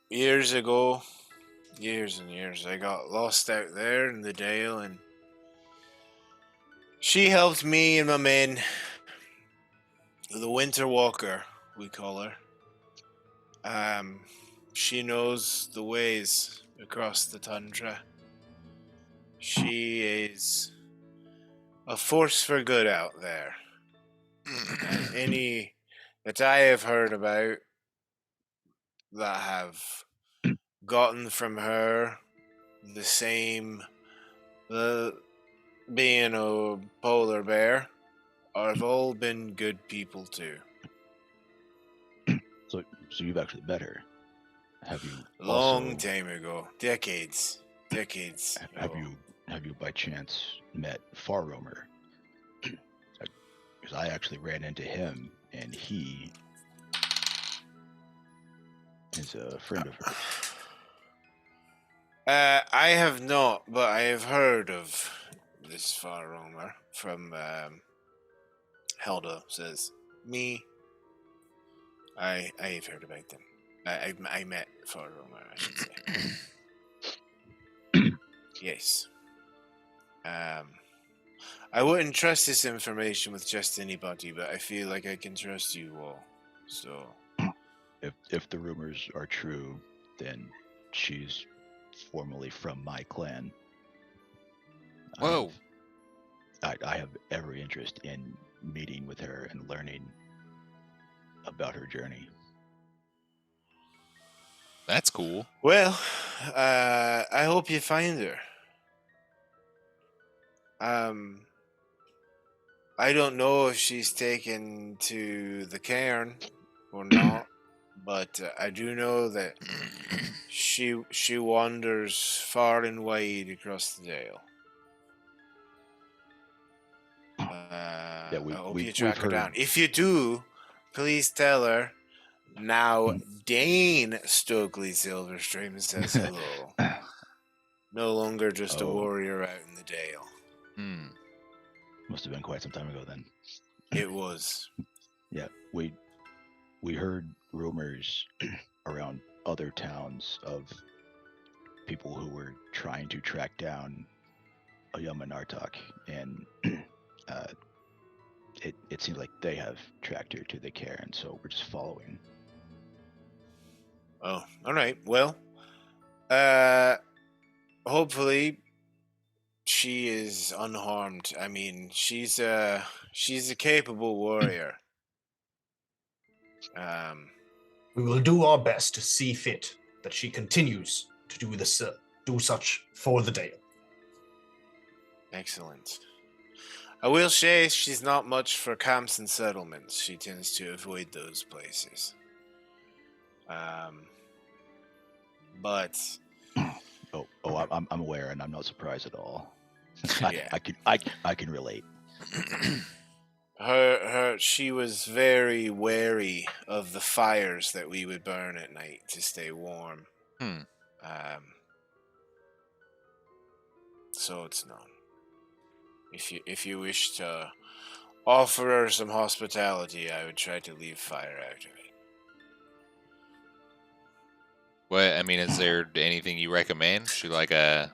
years ago, years and years, I got lost out there in the Dale, and she helped me and my men. The Winter Walker, we call her. She knows the ways across the tundra. She is a force for good out there. And any that I have heard about that have gotten from her the same, being a polar bear, have all been good people too. So you've actually met her. Have you Long also, time ago, decades. have ago. you by chance met Far Roamer? Because I actually ran into him, and he is a friend of hers. I have not, but I have heard of this Far Roamer from Helda says. Me, I have heard about them. I met Far Roamer, I should say. Yes. I wouldn't trust this information with just anybody, but I feel like I can trust you all. So, If the rumors are true, then she's formerly from my clan. Whoa. I have every interest in meeting with her and learning about her journey. That's cool. well, I hope you find her. I don't know if she's taken to the cairn or not, but I do know that she wanders far and wide across the Dale. I hope you track her down. If you do, please tell her. Now, Dane Stokely Silverstream says hello. No longer just a warrior out in the Dale. Must have been quite some time ago then. It was. Yeah, we heard rumors around other towns of people who were trying to track down Oyama Nartok, and It seems like they have tracked her to the cairn, so we're just following. Oh, all right. Well, hopefully she is unharmed. I mean, she's a capable warrior. We will do our best to see fit that she continues to do such for the Dale. Excellent. I will say she's not much for camps and settlements. She tends to avoid those places. But I'm aware, and I'm not surprised at all. Yeah. I can relate. She was very wary of the fires that we would burn at night to stay warm. So it's known. If you wish to offer her some hospitality, I would try to leave fire out of it. What I mean, is there anything you recommend? Should like a?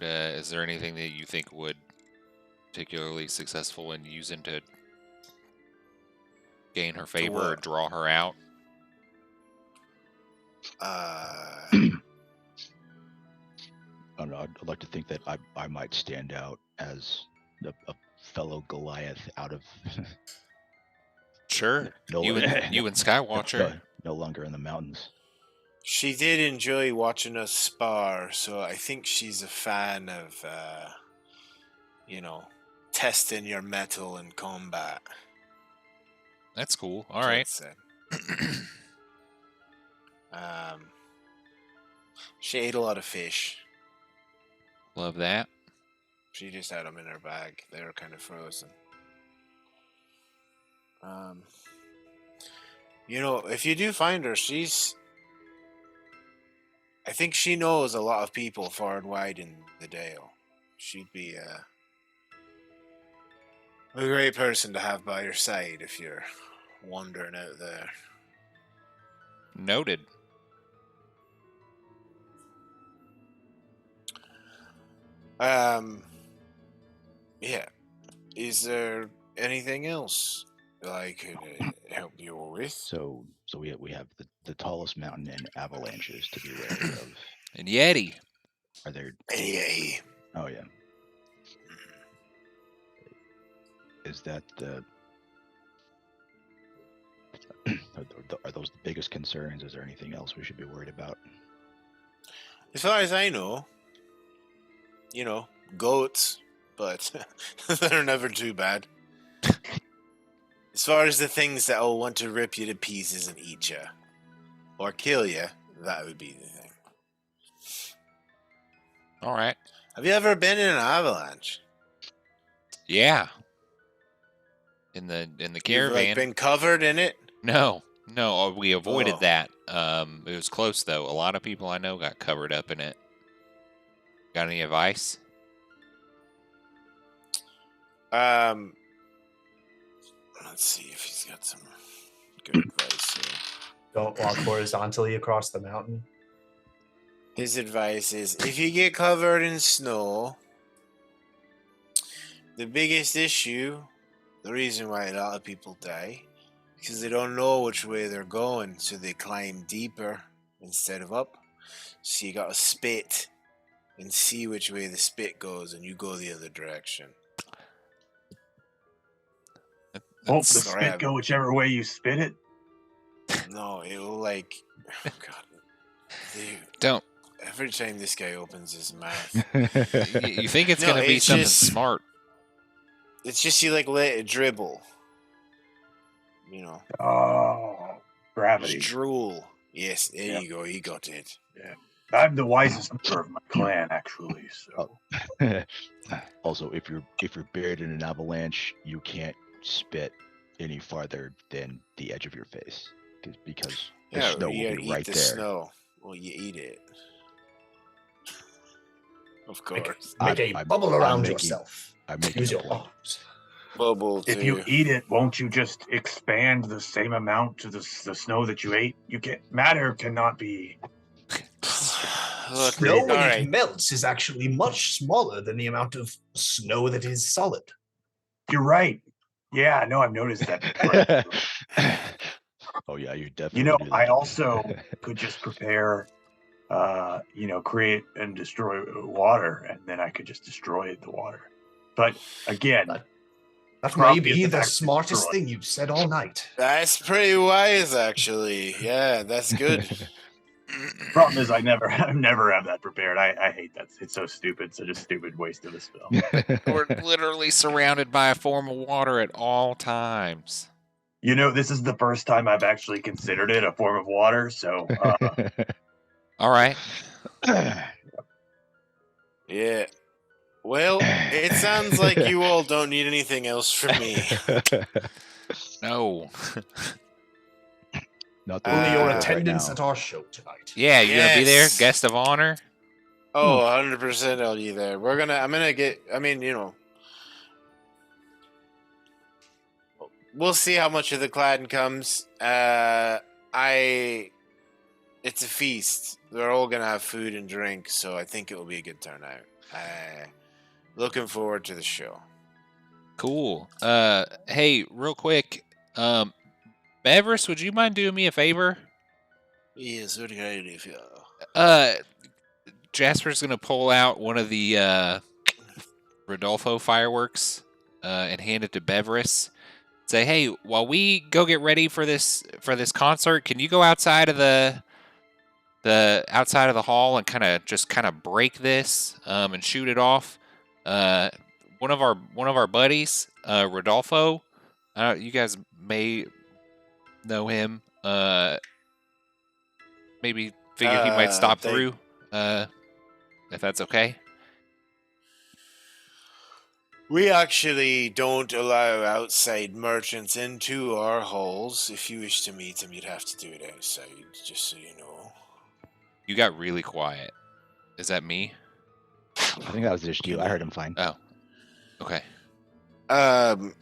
Is there anything that you think would particularly successful in using to gain her favor or draw her out? I don't know, I'd like to think that I might stand out as a fellow Goliath out of Sure. You and Skywatcher. No longer in the mountains. She did enjoy watching us spar, so I think she's a fan of, testing your mettle in combat. That's cool. All right. She ate a lot of fish. Love that. She just had them in her bag. They were kind of frozen. If you do find her, I think she knows a lot of people far and wide in the Dale. She'd be a great person to have by your side if you're wandering out there. Noted. Yeah. Is there anything else that I could help you with? So we have the tallest mountain and avalanches to be wary of. And Yeti. Are there? Yeti. Oh yeah. Is that the? Are those the biggest concerns? Is there anything else we should be worried about? As far as I know, goats, but they're never too bad. As far as the things that will want to rip you to pieces and eat you, or kill you, that would be the thing. All right. Have you ever been in an avalanche? Yeah. In the caravan. You've been covered in it? No, we avoided that. It was close though. A lot of people I know got covered up in it. Got any advice? Let's see if he's got some good advice here. Don't walk horizontally across the mountain. His advice is, if you get covered in snow, the biggest issue, the reason why a lot of people die, because they don't know which way they're going, so they climb deeper instead of up. So you gotta spit and see which way the spit goes, and you go the other direction. Won't the spit go whichever way you spit it? No, it will God. Dude, Don't. Every time this guy opens his mouth, you think it's gonna be something smart? It's just you let it dribble. Oh, gravity. Drool. Yes, there you go. You got it. Yeah. I'm the wisest member of my clan, actually. So. Also, if you're buried in an avalanche, you can't spit any farther than the edge of your face because the snow will be right there. Snow. Well, you eat it. Of course. Make a bubble around yourself. Use your arms. Bubble. If you eat it, won't you just expand the same amount to the snow that you ate? Matter cannot be. Look, Snow, when alright. it melts, is actually much smaller than the amount of snow that is solid. You're right. Yeah, no, I've noticed that. Oh yeah, you You definitely know, do that. I also could just prepare, create and destroy water, and then I could just destroy the water. But again, That may probably be isn't the actually smartest destroy. thing you've said all night. That's pretty wise, actually. Yeah, that's good. Problem is, I never have that prepared. I hate that. It's so stupid. Such a stupid waste of a spell. We're literally surrounded by a form of water at all times. You know, this is the first time I've actually considered it a form of water. So, All right. Yeah. Well, it sounds like you all don't need anything else from me. No. Not Only your right attendance now. at our show tonight. Yeah, you gonna be there? Yes. Guest of honor? Oh, 100% I'll be there. I'm gonna get, we'll see how much of the clan comes. It's a feast. They're all gonna have food and drink, so I think it will be a good turnout. Looking forward to the show. Cool. Hey, real quick, Beverus, would you mind doing me a favor? Yes, what can I do for you? Jasper's gonna pull out one of the Rodolfo fireworks and hand it to Beverus. Say, hey, while we go get ready for this concert, can you go outside of the outside of the hall and kind of break this and shoot it off? One of our buddies, Rodolfo. You guys may know him. Maybe figure he might stop through. If that's okay. We actually don't allow outside merchants into our halls. If you wish to meet them, you'd have to do it outside, just so you know. You got really quiet. Is that me? I think that was just you. I heard him fine. Oh. Okay.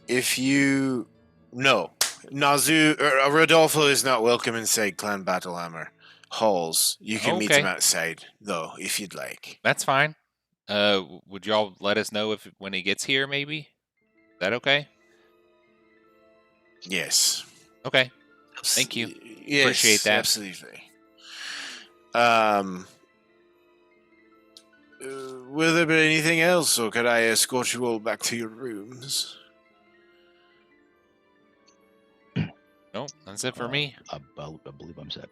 If you... No. Rodolfo is not welcome inside Clan Battlehammer halls. You can meet Okay. him outside, though, if you'd like. That's fine. Would y'all let us know when he gets here, maybe? Is that okay? Yes. Okay. Thank you. Yes, Appreciate that. Absolutely. Will there be anything else, or could I escort you all back to your rooms? No, that's it for me. I believe I'm set.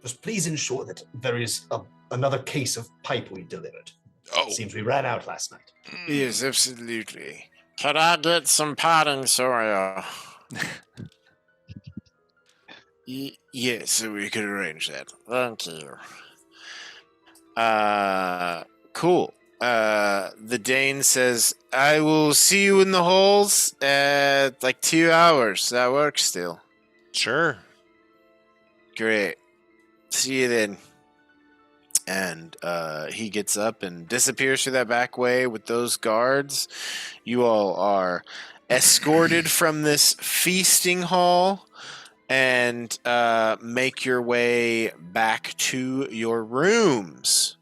Just please ensure that there is another case of pipe we delivered. Oh. Seems we ran out last night. Yes, absolutely. Can I get some potting soil? Yes, we could arrange that. Thank you. Cool. The Dane says, I will see you in the halls at like 2 hours. That works still. Sure. Great. See you then. And he gets up and disappears through that back way with those guards. You all are escorted from this feasting hall and make your way back to your rooms.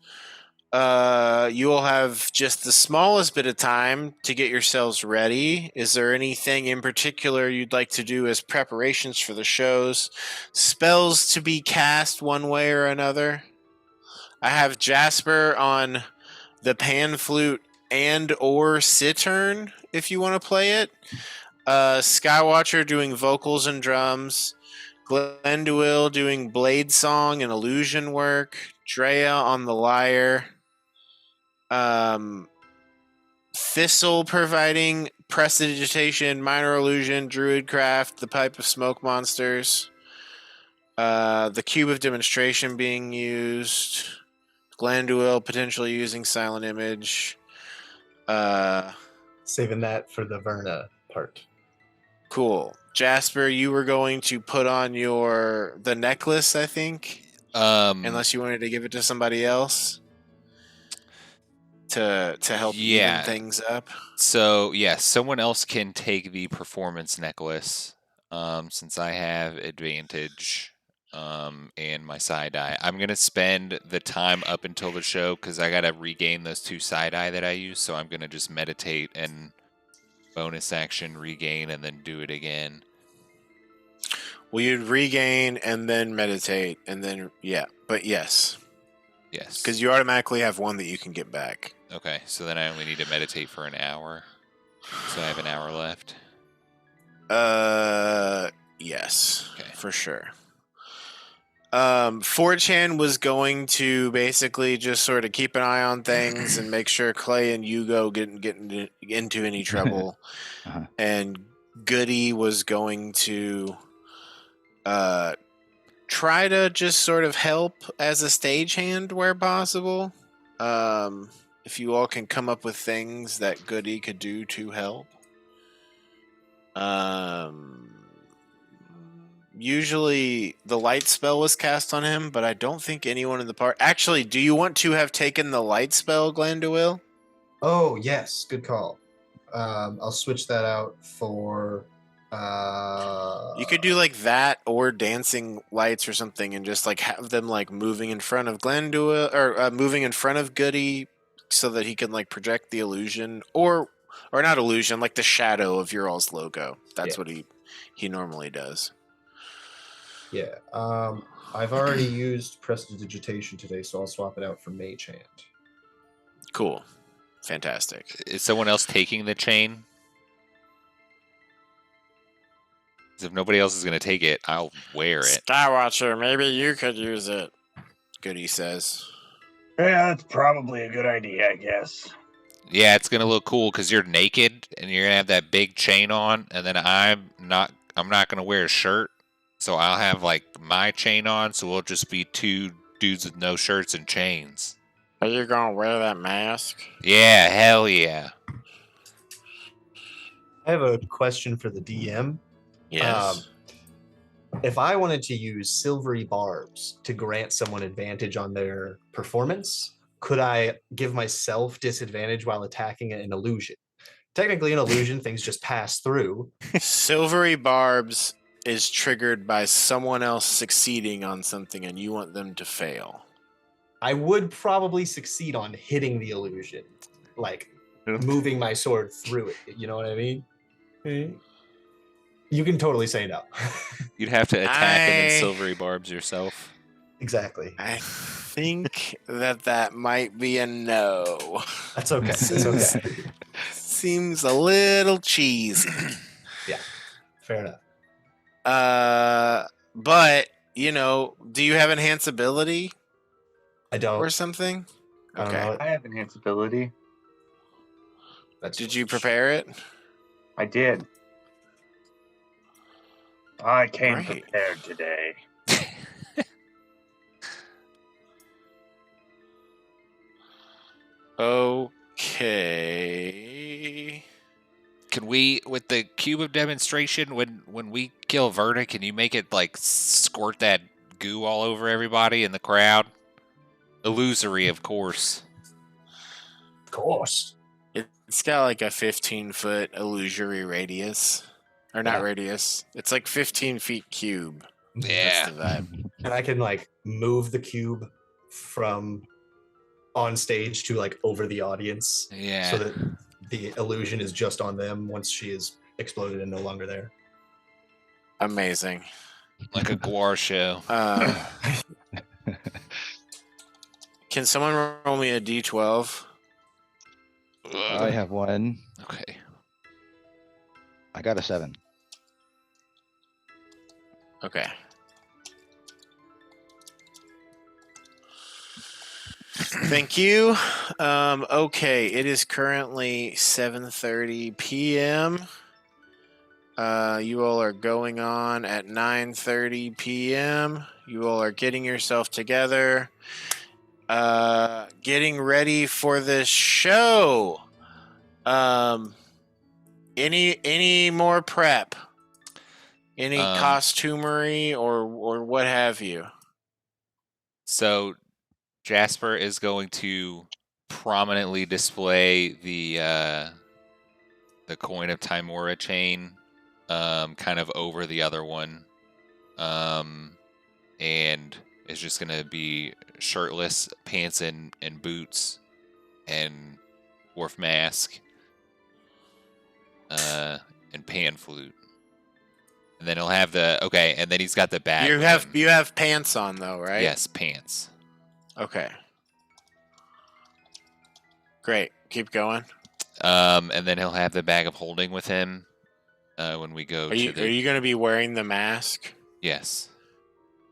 You will have just the smallest bit of time to get yourselves ready. Is there anything in particular you'd like to do as preparations for the shows? Spells to be cast one way or another? I have Jasper on the pan flute and or cittern if you want to play it. Skywatcher doing vocals and drums. Glenduil doing blade song and illusion work. Drea on the lyre. Thistle providing prestidigitation, minor illusion, druidcraft, the pipe of smoke monsters. The cube of demonstration being used. Glenduil potentially using silent image. Saving that for the Verna part. Cool. Jasper, you were going to put on the necklace, I think. Unless you wanted to give it to somebody else to help even things up. So someone else can take the performance necklace, since I have advantage and my side eye. I'm gonna spend the time up until the show because I gotta regain those 2 side eye that I use. So I'm gonna just meditate and bonus action regain and then do it again. Well, you'd regain and then meditate and then but yes, because you automatically have one that you can get back. Okay, so then I only need to meditate for an hour. So I have an hour left. Yes, Okay. for sure. 4chan was going to basically just sort of keep an eye on things and make sure Clay and Yugo get into any trouble. And Goody was going to try to just sort of help as a stagehand where possible. If you all can come up with things that Goody could do to help. Usually the light spell was cast on him, but I don't think anyone in the party... Actually, do you want to have taken the light spell, Glenduil? Oh, yes. Good call. I'll switch that out for... You could do like that or dancing lights or something and just like have them like moving in front of Glenduil or moving in front of Goody so that he can like project the illusion or not illusion, like the shadow of your all's logo. That's what he normally does. Yeah. I've already used Prestidigitation today, so I'll swap it out for Mage Hand. Cool. Fantastic. Is someone else taking the chain? If nobody else is going to take it, I'll wear it. Skywatcher, maybe you could use it, Goody says. Yeah, that's probably a good idea, I guess. Yeah, it's going to look cool because you're naked and you're going to have that big chain on, and then I'm not going to wear a shirt, so I'll have like my chain on, so we'll just be 2 dudes with no shirts and chains. Are you going to wear that mask? Yeah, hell yeah. I have a question for the DM. Yes. If I wanted to use silvery barbs to grant someone advantage on their performance, could I give myself disadvantage while attacking an illusion? Technically, an illusion, things just pass through. Silvery barbs is triggered by someone else succeeding on something and you want them to fail. I would probably succeed on hitting the illusion, like moving my sword through it. You know what I mean? You can totally say no. You'd have to attack and then silvery barbs yourself. Exactly. I think that might be a no. That's okay. That's okay. Seems a little cheesy. Yeah, fair enough. But, you know, do you have enhance ability? I don't. Or something? I don't Okay. know. I have enhanced ability. Did you prepare it? I did. I came Great. prepared today. Okay. Can we, with the cube of demonstration, when we kill Verna, can you make it like squirt that goo all over everybody in the crowd? Illusory, of course. Of course. It's got like a 15-foot illusory radius. Or not radius. It's like 15 feet cube. Yeah. That's the vibe. And I can like move the cube from on stage to like over the audience. Yeah. So that the illusion is just on them once she is exploded and no longer there. Amazing. Like a Guar show. Can someone roll me a d12? I have one. Okay. I got a 7. Okay. Thank you. Okay, it is currently 7:30 p.m. You all are going on at 9:30 p.m. You all are getting yourself together, getting ready for this show. Any more prep? Any costumery or what have you? So Jasper is going to prominently display the coin of Timora chain kind of over the other one. and is just gonna be shirtless, pants and boots, and dwarf mask, and pan flute. And then he'll have and then he's got the bag. You have pants on though, right? Yes, pants. Okay. Great. Keep going. And then he'll have the bag of holding with him when we go Are you going to be wearing the mask? Yes.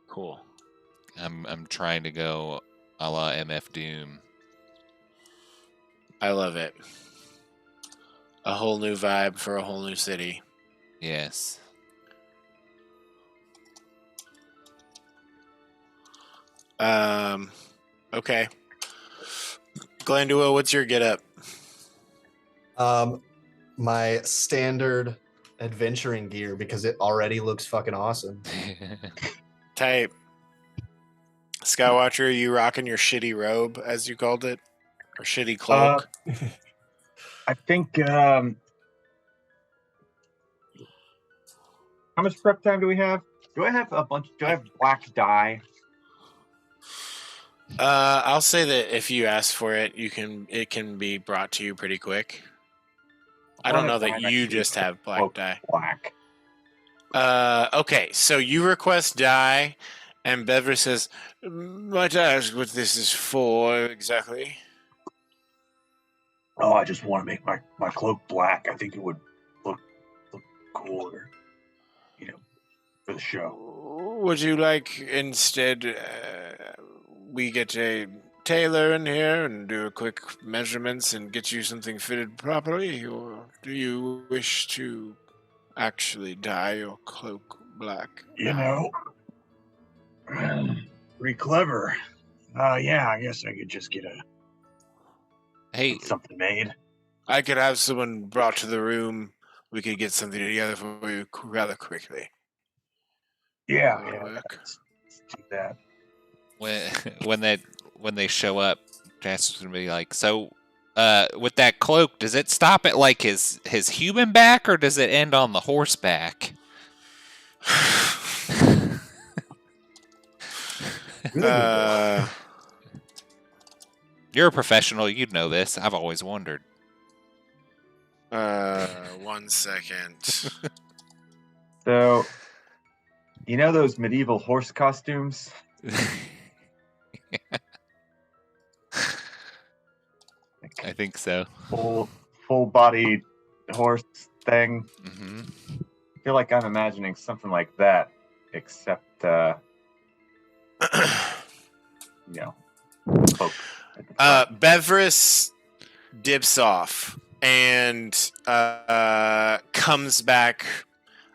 Cool. I'm trying to go a la MF Doom. I love it. A whole new vibe for a whole new city. Yes. Okay. Glandua, what's your get up? My standard adventuring gear, because it already looks fucking awesome. Type. Skywatcher, are you rocking your shitty robe, as you called it? Or shitty cloak? I think, how much prep time do we have? Do I have black dye? I'll say that if you ask for it, it can be brought to you pretty quick. I don't know that you just have black dye. Black. Okay, so you request dye, and Bever says, "Might I ask what this is for exactly?" Oh, I just want to make my cloak black. I think it would look cooler, for the show. Would you like instead we get a tailor in here and do a quick measurements and get you something fitted properly, or do you wish to actually dye your cloak black? Pretty clever. Yeah, I guess I could just get something made. I could have someone brought to the room. We could get something together for you rather quickly. Yeah, let's do that. When they show up, Jasper's gonna be like, so with that cloak, does it stop at like his human back, or does it end on the horseback? You're a professional, you'd know this. I've always wondered. 1 second. So, those medieval horse costumes? I think so. Full body horse thing. Mm-hmm. I feel like I'm imagining something like that, except cloak. Beverus dips off and comes back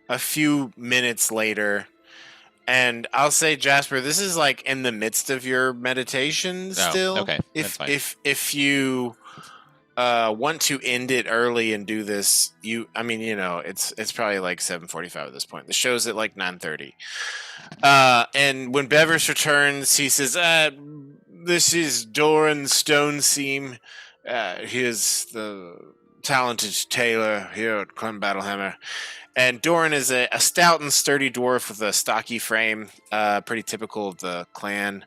a few minutes later. And I'll say, Jasper, this is like in the midst of your meditation still. Okay, that's fine. If you want to end it early and do this, it's probably like 7:45 at this point. The show's at like 9:30. And when Beverus returns, he says, "This is Doran Stoneseam. He is the talented tailor here at Clem Battlehammer." And Doran is a stout and sturdy dwarf with a stocky frame, pretty typical of the clan.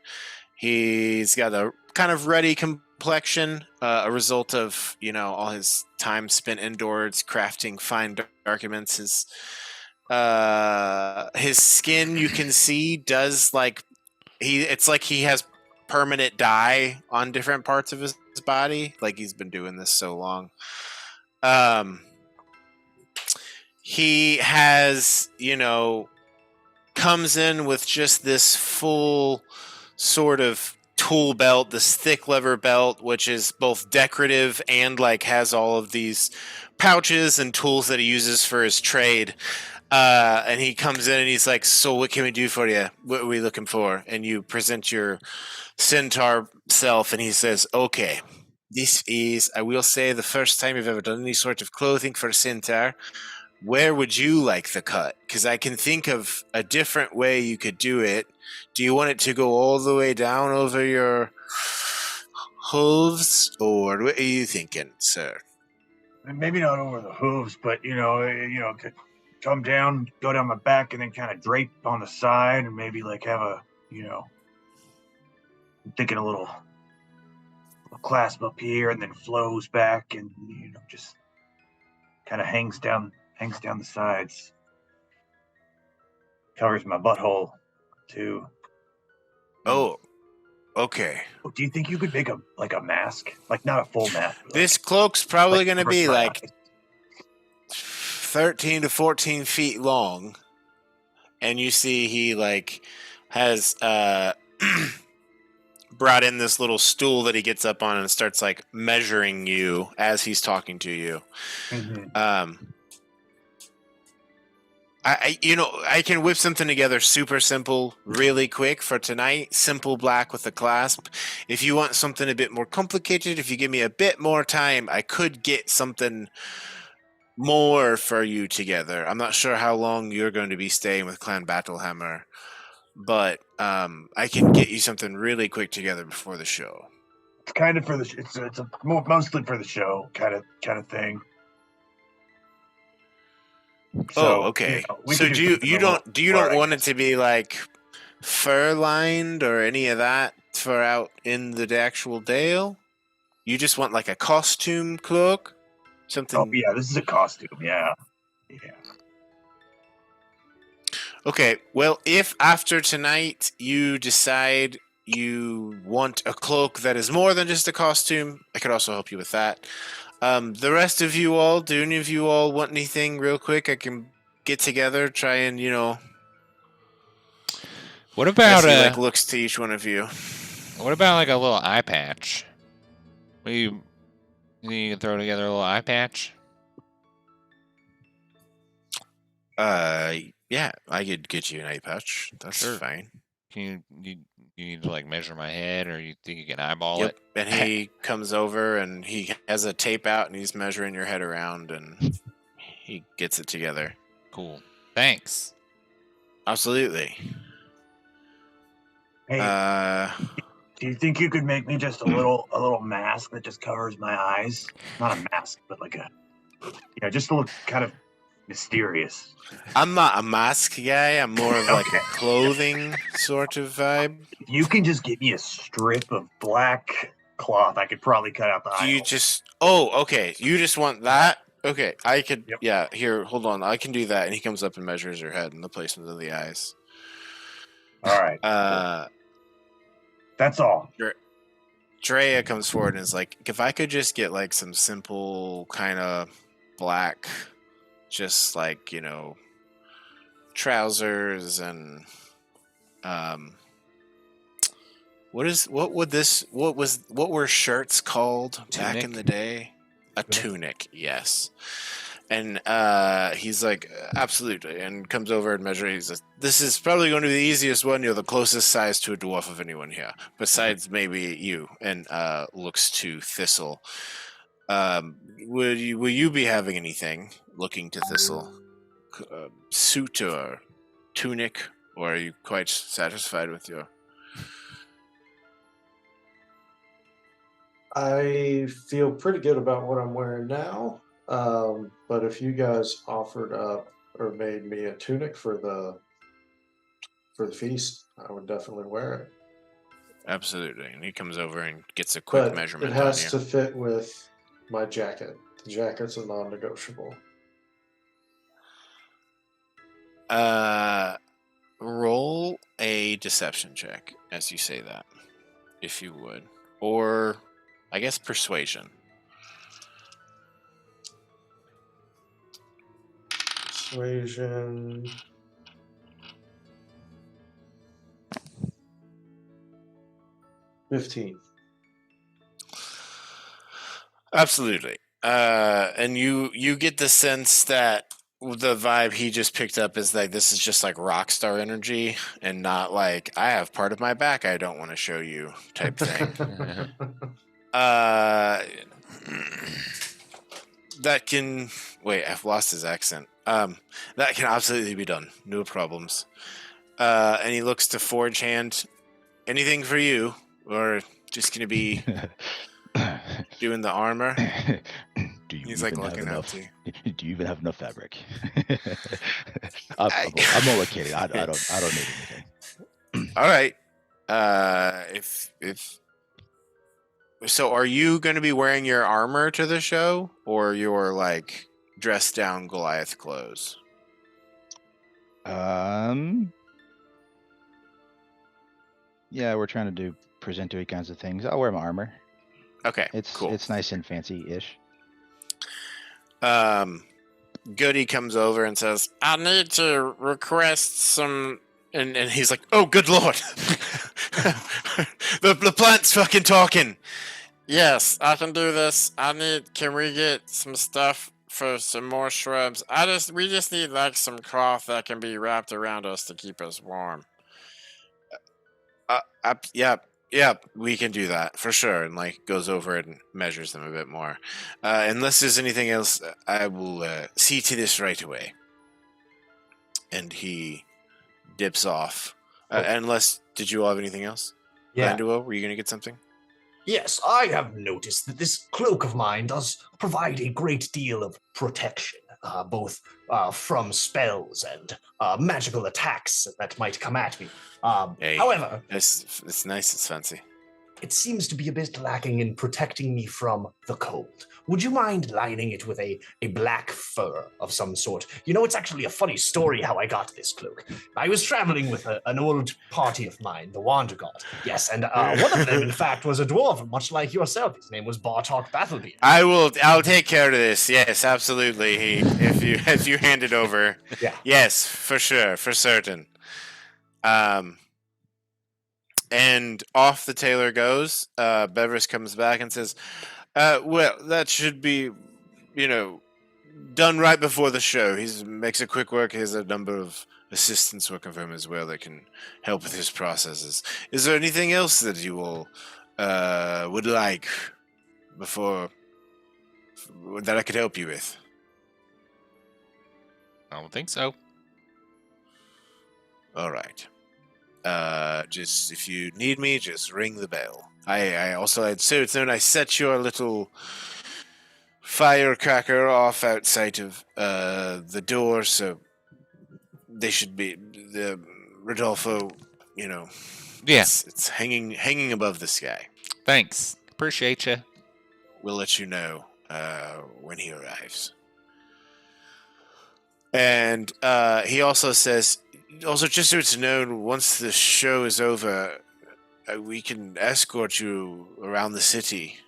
He's got a kind of ruddy complexion, a result of all his time spent indoors crafting fine documents. His skin, you can see, does it's like he has permanent dye on different parts of his body. Like he's been doing this so long. He has, comes in with just this full sort of tool belt, this thick leather belt, which is both decorative and has all of these pouches and tools that he uses for his trade. And he comes in and he's like, "So what can we do for you? What are we looking for?" And you present your centaur self and he says, "Okay, this is, I will say, the first time you've ever done any sort of clothing for a centaur. Where would you like the cut? Because I can think of a different way you could do it. Do you want it to go all the way down over your hooves, or what are you thinking, sir?" Maybe not over the hooves, but come down, go down my back, and then kind of drape on the side, and maybe have a I'm thinking a little clasp up here and then flows back and just kind of hangs down the sides. Covers my butthole too. Oh, okay. Do you think you could make a mask? Like not a full mask. This cloak's probably going to covers be my like eyes. 13 to 14 feet long. And you see he like has brought in this little stool that he gets up on and starts like measuring you as he's talking to you. Mm-hmm. I can whip something together super simple, really quick for tonight. Simple black with a clasp. If you want something a bit more complicated, if you give me a bit more time, I could get something more for you together. I'm not sure how long you're going to be staying with Clan Battlehammer, but I can get you something really quick together before the show. It's kind of for the it's mostly for the show kind of thing. So, okay. We So could do you don't want it guess. to be like fur lined or any of that for out in the actual dale? You just want like a costume cloak? Something. Oh yeah, this is a costume. Yeah. Okay, well, if after tonight you decide you want a cloak that is more than just a costume, I could also help you with that. The rest of you all, do any of you all want anything real quick? I can get together, try and, What about he like looks to each one of you. What about like a little eye patch? You can throw together a little eye patch? Yeah, I could get you an eye patch. That's fine. Can you need to like measure my head, or you think you can eyeball it? And he comes over and he has a tape out and he's measuring your head around and he gets it together. Cool. Thanks. Absolutely. Hey, do you think you could make me just a little mask that just covers my eyes? Not a mask, but like just to look kind of mysterious. I'm not a mask guy. I'm more of like a clothing sort of vibe. If you can just give me a strip of black cloth, I could probably cut out the eye. You just... Oh, okay. You just want that? Okay, I could... Yep. Yeah, here, hold on. I can do that. And he comes up and measures your head and the placement of the eyes. All right. That's all. Drea comes forward and is like, if I could just get like some simple kind of black... just like trousers and what were shirts called back in the day? A tunic, yes. And he's like, absolutely, and comes over and measures. He's like, this is probably going to be the easiest one. You're the closest size to a dwarf of anyone here, besides maybe you. And looks to Thistle. Will you be having anything looking to Thistle? Suit or tunic, or are you quite satisfied with your... I feel pretty good about what I'm wearing now, but if you guys offered up or made me a tunic for the feast, I would definitely wear it. Absolutely, and he comes over and gets a quick measurement it has on to fit with my jacket. The jacket's a non-negotiable. Roll a deception check as you say that, if you would, or I guess persuasion. Persuasion. $15. Absolutely. And you get the sense that the vibe he just picked up is like this is just like rock star energy and not like I have part of my back I don't want to show you type thing. That can... Wait, I've lost his accent. That can absolutely be done. No problems. And he looks to Forge Hand. Anything for you? Or just going to be doing the armor? He's like looking out to you. Do you even have enough fabric? I'm only kidding. I don't need anything. All right. If so, are you going to be wearing your armor to the show, or your like dressed down Goliath clothes? Yeah, we're trying to present two kinds of things. I'll wear my armor. Okay, It's cool. It's nice and fancy-ish. Goody comes over and says, "I need to request some," and he's like, "Oh, good lord, the plant's fucking talking." Yes, I can do this. Can we get some stuff for some more shrubs? We just need like some cloth that can be wrapped around us to keep us warm. Yeah, we can do that for sure. And like goes over it and measures them a bit more. Unless there's anything else, I will see to this right away. And he dips off. Unless, did you all have anything else? Yeah. Landuo, were you going to get something? Yes, I have noticed that this cloak of mine does provide a great deal of protection, both from spells and magical attacks that might come at me. Hey, However, it's nice, it's fancy. it seems to be a bit lacking in protecting me from the cold. Would you mind lining it with a black fur of some sort? You know, it's actually a funny story how I got this cloak. I was traveling with an old party of mine, the Wander God. Yes, and one of them, in fact, was a dwarf, much like yourself. His name was Bartok Battlebeard. I'll take care of this. Yes, absolutely. If you hand it over. Yeah. Yes, for sure, for certain. And off the tailor goes. Beverus comes back and says, well, that should be, done right before the show. He makes a quick work. He has a number of assistants working for him as well that can help with his processes. Is there anything else that you all would like before that I could help you with? I don't think so. All right. Just if you need me, just ring the bell. I also, so it's known, I set your little firecracker off outside of the door, so they should be the Rodolfo. Yeah, it's hanging above the sky. thanks. Appreciate you. We'll let you know when he arrives. And he also says, also just so it's known, once the show is over, we can escort you around the city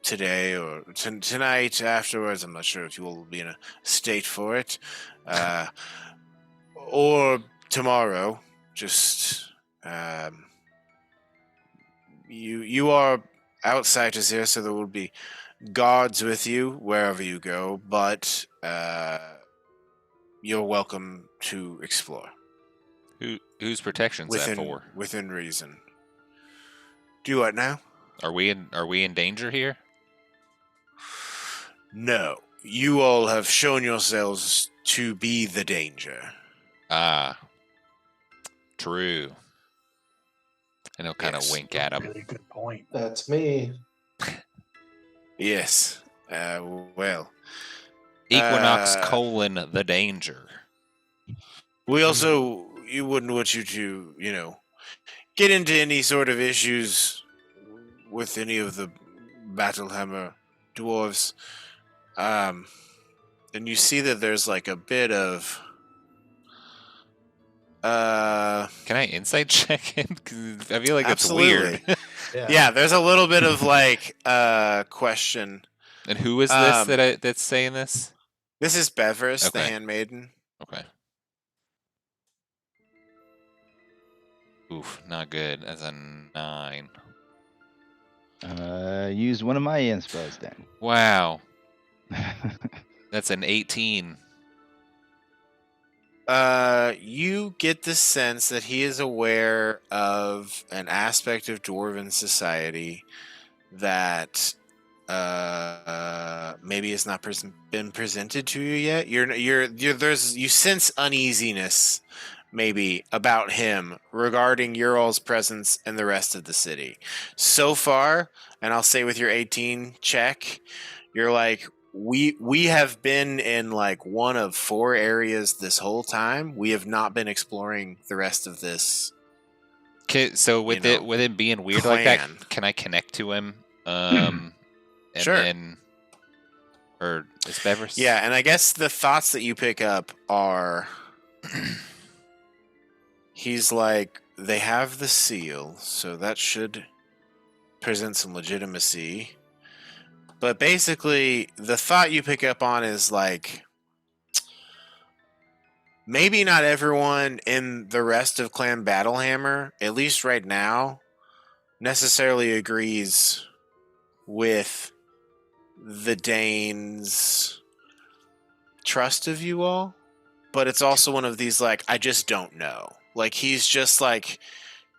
today or tonight afterwards. I'm not sure if you will be in a state for it. Or tomorrow. Just you are outsiders here, so there will be guards with you wherever you go, but you're welcome to explore. Whose protection's that for? Within reason. Do what now? Are we in danger here? No. You all have shown yourselves to be the danger. Ah. True. And he'll kind of wink at him. Really good point. That's me. Yes. Well. Equinox : the danger. We also, you wouldn't want you to, get into any sort of issues with any of the Battlehammer dwarves. And you see that there's like a bit of... Can I insight check him? 'Cause I feel like that's absolutely. weird. Yeah, there's a little bit of like question. And who is this that's saying this? This is Beverus, the Okay. handmaiden. Okay. Oof, not good. As a 9. Use one of my inspos then. Wow, that's an 18. You get the sense that he is aware of an aspect of dwarven society that maybe has not been presented to you yet. You sense uneasiness maybe about him regarding your all's presence in the rest of the city. So far, and I'll say with your 18 check, you're like, we have been in like one of 4 areas this whole time. We have not been exploring the rest of this. So with it being weird like that, can I connect to him? And sure. then, or is Beverus? Yeah, and I guess the thoughts that you pick up are, he's like, they have the seal, so that should present some legitimacy. But basically, the thought you pick up on is like, maybe not everyone in the rest of Clan Battlehammer, at least right now, necessarily agrees with the Dane's trust of you all. But it's also one of these, like, I just don't know. Like, he's just, like,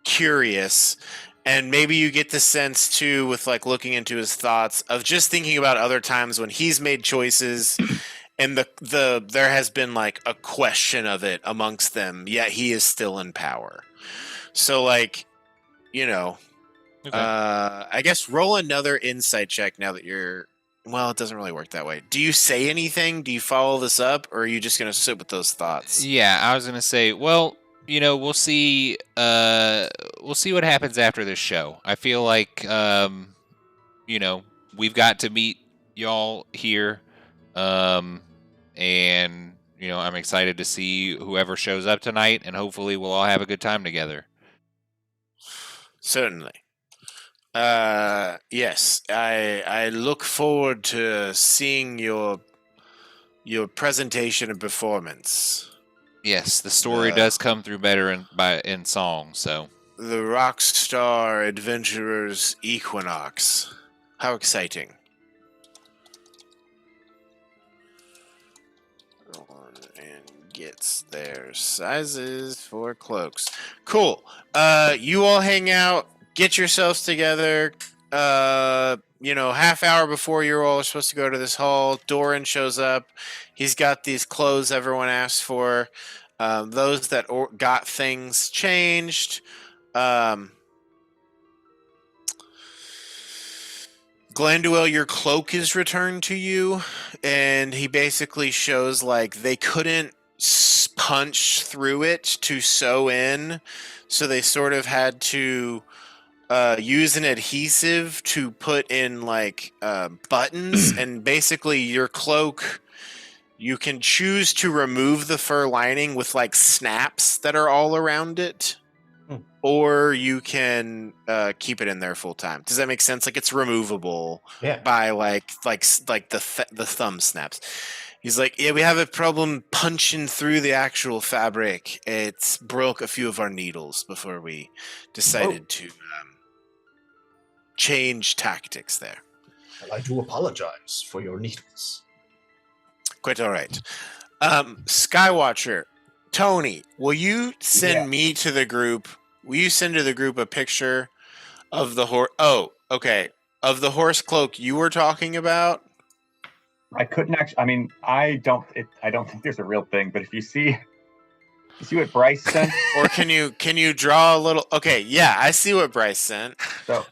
curious. And maybe you get the sense, too, with, like, looking into his thoughts of just thinking about other times when he's made choices and there has been, like, a question of it amongst them, yet he is still in power. So, like, you know, Okay. I guess roll another insight check now that you're... Well, it doesn't really work that way. Do you say anything? Do you follow this up? Or are you just going to sit with those thoughts? Yeah, I was going to say, well, you know, we'll see what happens after this show. I feel like, you know, we've got to meet y'all here. And, you know, I'm excited to see whoever shows up tonight, and hopefully we'll all have a good time together. Certainly. Yes, I look forward to seeing your presentation and performance. Yes, the story does come through better in song, so. The Rockstar Adventurers Equinox. How exciting. And gets their sizes for cloaks. Cool. You all hang out, get yourselves together. You know, half hour before you all are supposed to go to this hall, Doran shows up. He's got these clothes everyone asked for. Those that got things changed. Glanduel, your cloak is returned to you, and he basically shows like they couldn't punch through it to sew in, so they sort of had to use an adhesive to put in like buttons, and basically your cloak, you can choose to remove the fur lining with like snaps that are all around it. Or you can keep it in there full time. Does that make sense? Like it's removable by like the thumb snaps. He's like, yeah, we have a problem punching through the actual fabric. It's broke a few of our needles before we decided to change tactics there. Well, I do apologize for your needles. Quite all right. Skywatcher, Tony, will you send me to the group? Will you send to the group a picture of the horse? Oh, okay. Of the horse cloak you were talking about? I couldn't actually. I mean, I don't think there's a real thing. But if you see what Bryce sent, or can you draw a little? Okay, yeah, I see what Bryce sent.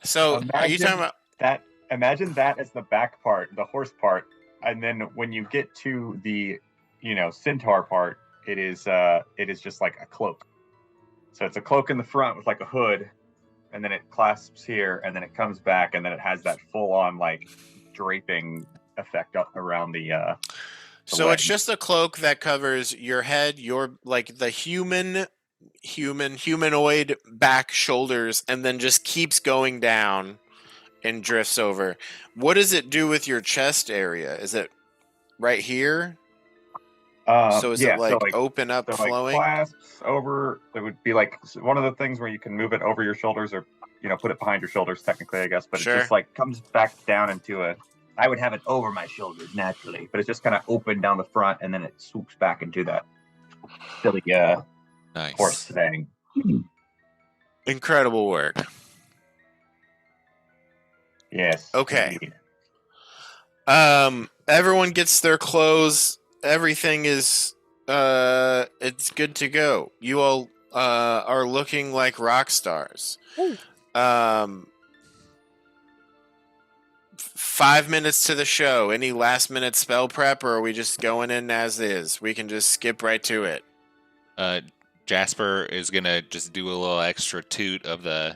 So are you talking about that? Imagine that as the back part, the horse part, and then when you get to the, centaur part, it is just like a cloak. So it's a cloak in the front with like a hood, and then it clasps here, and then it comes back, and then it has that full-on like draping effect up around the so leg. It's just a cloak that covers your head, your like the humanoid back, shoulders, and then just keeps going down and drifts over. What does it do with your chest area? Is it right here? So is it like open up, flowing? Like clasps over. It would be like one of the things where you can move it over your shoulders, or put it behind your shoulders, technically, I guess. But It just like comes back down into a. I would have it over my shoulders naturally, but it's just kind of open down the front, and then it swoops back into that silly horse thing. Incredible work. Yes. Okay. Indeed. Everyone gets their clothes. Everything is it's good to go. You all are looking like rock stars. 5 minutes to the show. Any last minute spell prep, or are we just going in as is? We can just skip right to it. Jasper is gonna just do a little extra toot of the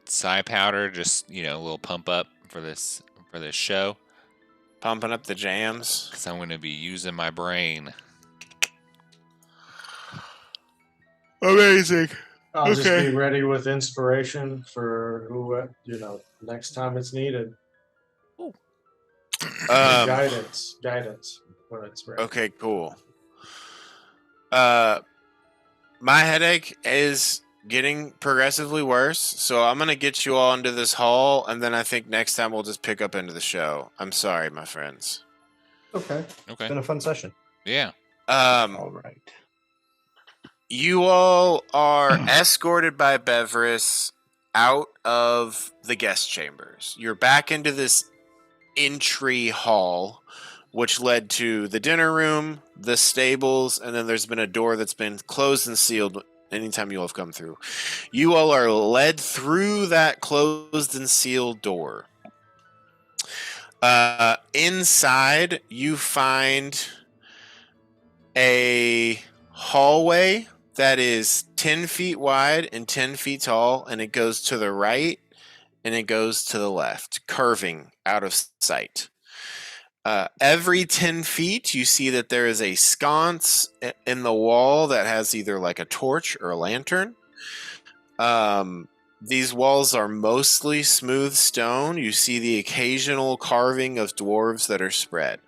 psi powder, just a little pump up for this show. Pumping up the jams. Because I'm gonna be using my brain. Amazing. I'll just be ready with inspiration for who next time it's needed. Guidance when it's ready. Okay, cool. My headache is getting progressively worse, so I'm gonna get you all into this hall, and then I think next time we'll just pick up into the show. I'm sorry, my friends. Okay. It's been a fun session. Yeah. All right. You all are escorted by Beverus out of the guest chambers. You're back into this entry hall, which led to the dinner room, the stables, and then there's been a door that's been closed and sealed anytime you all have come through. You all are led through that closed and sealed door. Inside, you find a hallway that is 10 feet wide and 10 feet tall, and it goes to the right and it goes to the left, curving out of sight. Every 10 feet, you see that there is a sconce in the wall that has either like a torch or a lantern. These walls are mostly smooth stone. You see the occasional carving of dwarves that are spread.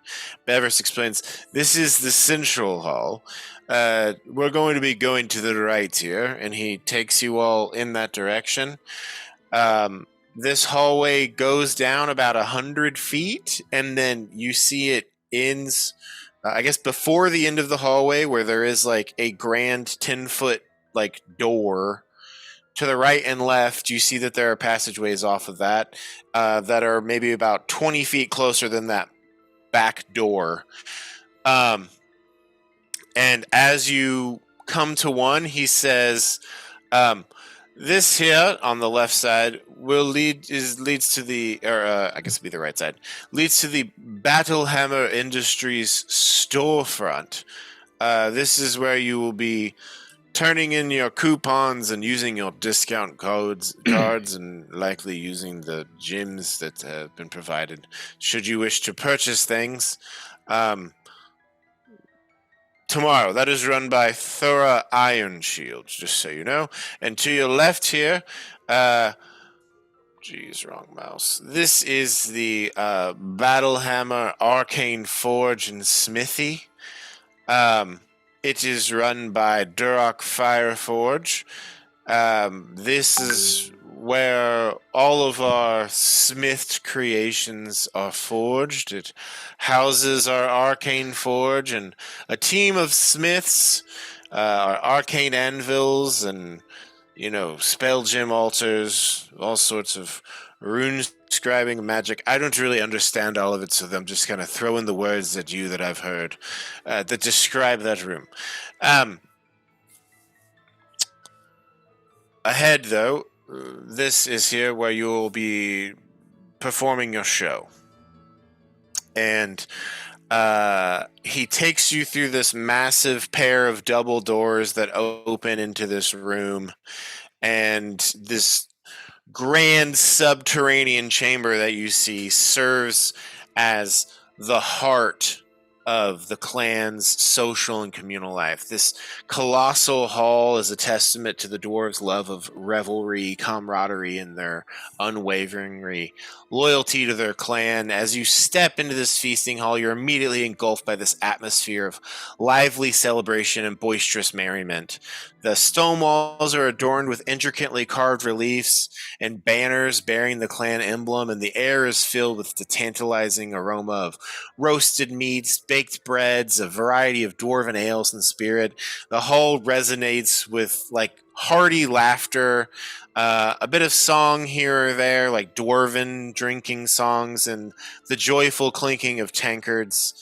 Beverus explains, this is the central hall. We're going to be going to the right here, and he takes you all in that direction. This hallway goes down about 100 feet, and then you see it ends, I guess, before the end of the hallway, where there is like a grand 10-foot like door. To the right and left, you see that there are passageways off of that that are maybe about 20 feet closer than that back door. And as you come to one, he says, this here on the left side will leads to the, or I guess it'd be the right side, leads to the Battlehammer Industries storefront. This is where you will be turning in your coupons and using your discount cards and likely using the gyms that have been provided. Should you wish to purchase things, tomorrow, that is run by Thora Iron Shields, just so you know. And to your left here, wrong mouse. This is the Battlehammer Arcane Forge and Smithy. It is run by Duroc Fireforge. This is where all of our smithed creations are forged. It houses our arcane forge and a team of smiths, our arcane anvils, and spell gem altars, all sorts of rune scribing magic. I don't really understand all of it, so I'm just kind of throwing the words at you that I've heard that describe that room. Ahead, though, this is here where you will be performing your show. And he takes you through this massive pair of double doors that open into this room, and this grand subterranean chamber that you see serves as the heart of the clan's social and communal life. This colossal hall is a testament to the dwarves' love of revelry, camaraderie, and their unwavering loyalty to their clan. As you step into this feasting hall, you're immediately engulfed by this atmosphere of lively celebration and boisterous merriment. The stone walls are adorned with intricately carved reliefs and banners bearing the clan emblem, and the air is filled with the tantalizing aroma of roasted meats, baked breads, a variety of dwarven ales and spirit. The hall resonates with hearty laughter, a bit of song here or there, like dwarven drinking songs, and the joyful clinking of tankards.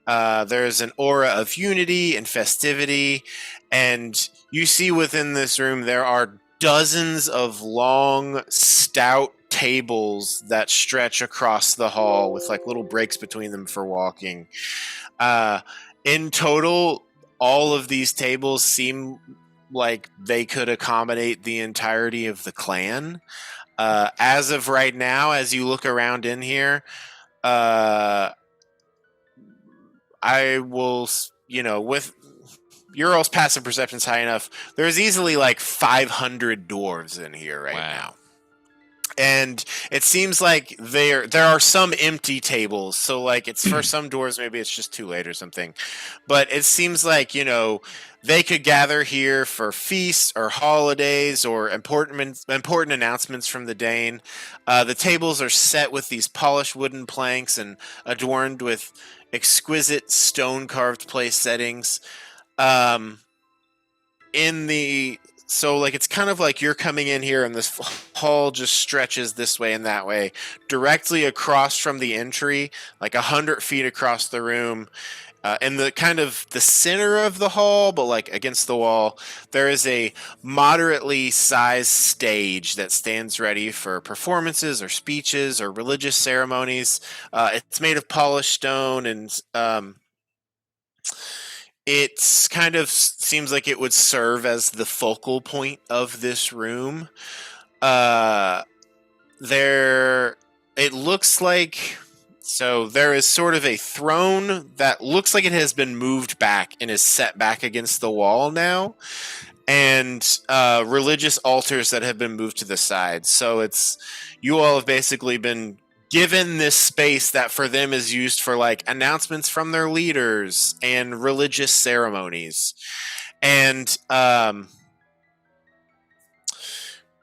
There's an aura of unity and festivity, and you see within this room there are dozens of long, stout tables that stretch across the hall with like little breaks between them for walking. In total, all of these tables seem like they could accommodate the entirety of the clan. As of right now, as you look around in here, I will, with Ural's passive perception's high enough, there's easily like 500 dwarves in here right now. And it seems like there are some empty tables, so like it's for some doors, maybe it's just too late or something. But it seems like, they could gather here for feasts or holidays or important announcements from the Dane. The tables are set with these polished wooden planks and adorned with exquisite stone carved place settings. So like it's kind of like you're coming in here and this hall just stretches this way and that way. Directly across from the entry, like 100 feet across the room, in the kind of the center of the hall, but like against the wall, there is a moderately sized stage that stands ready for performances or speeches or religious ceremonies. It's made of polished stone and it's kind of seems like it would serve as the focal point of this room. It looks like, so there is sort of a throne that looks like it has been moved back and is set back against the wall now, and religious altars that have been moved to the side. So you all have basically been given this space that for them is used for like announcements from their leaders and religious ceremonies. And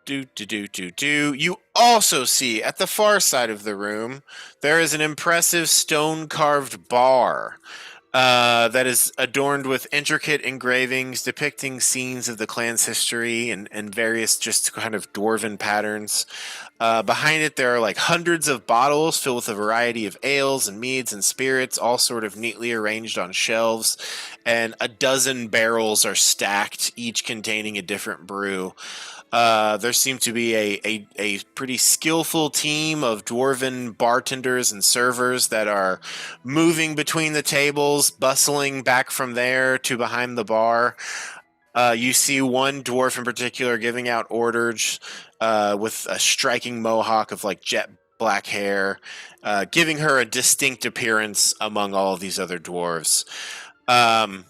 you also see at the far side of the room there is an impressive stone carved bar that is adorned with intricate engravings depicting scenes of the clan's history and various just kind of dwarven patterns. Behind it, there are like hundreds of bottles filled with a variety of ales and meads and spirits, all sort of neatly arranged on shelves, and a dozen barrels are stacked, each containing a different brew. There seemed to be a pretty skillful team of dwarven bartenders and servers that are moving between the tables, bustling back from there to behind the bar. You see one dwarf in particular giving out orders with a striking mohawk of like jet black hair, giving her a distinct appearance among all of these other dwarves. The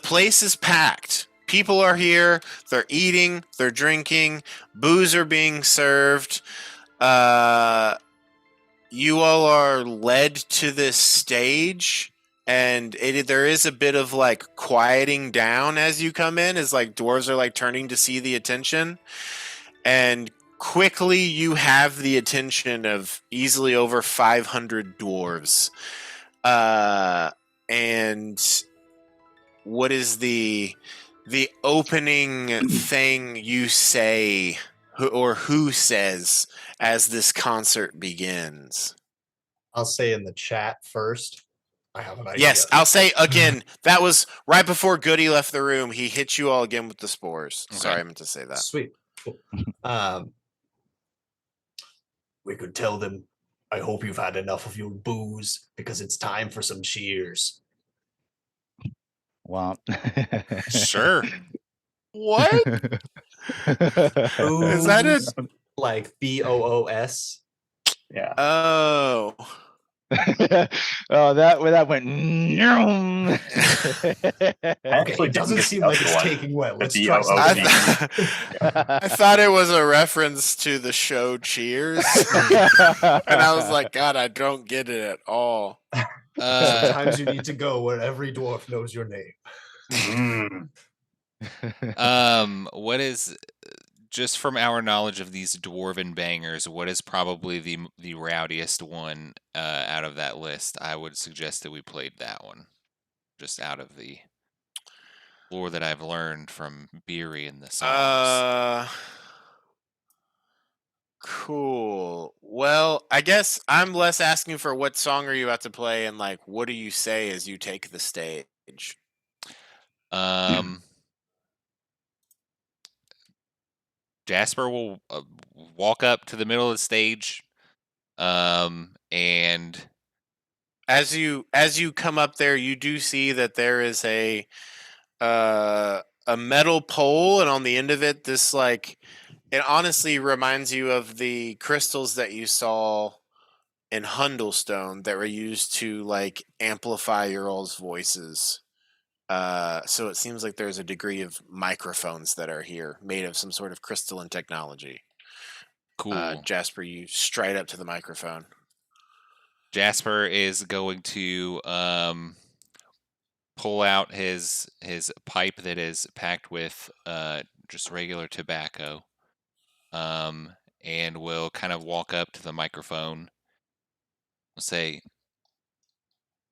place is packed. People are here. They're eating. They're drinking. Booze are being served. You all are led to this stage, and there is a bit of like quieting down as you come in, as like dwarves are like turning to see the attention, and quickly you have the attention of easily over 500 dwarves. And what is the opening thing you say, or who says, as this concert begins? I'll say in the chat first. I have an idea. Yes, I'll say again, that was right before Goody left the room. He hit you all again with the spores. Okay. Sorry, I meant to say that. Sweet. Cool. We could tell them, I hope you've had enough of your booze, because it's time for some cheers. Wow. Sure. What? Is that it? Like BOOS? Yeah. Oh. Oh, that went. Okay, it doesn't seem like it's taking well. Let's try something. I thought it was a reference to the show Cheers, and I was like, God, I don't get it at all. Sometimes you need to go where every dwarf knows your name. What is, just from our knowledge of these dwarven bangers, what is probably the rowdiest one out of that list? I would suggest that we played that one, just out of the lore that I've learned from Beery and the songs. Cool. Well, I guess I'm less asking for what song are you about to play, and like, what do you say as you take the stage? Jasper will walk up to the middle of the stage, and as you come up there, you do see that there is a metal pole, and on the end of it, this like it honestly reminds you of the crystals that you saw in Hundlestone that were used to like amplify your all's voices. So it seems like there's a degree of microphones that are here, made of some sort of crystalline technology. cool. Jasper, you stride up to the microphone. Jasper is going to pull out his pipe that is packed with just regular tobacco, and will kind of walk up to the microphone. We'll say,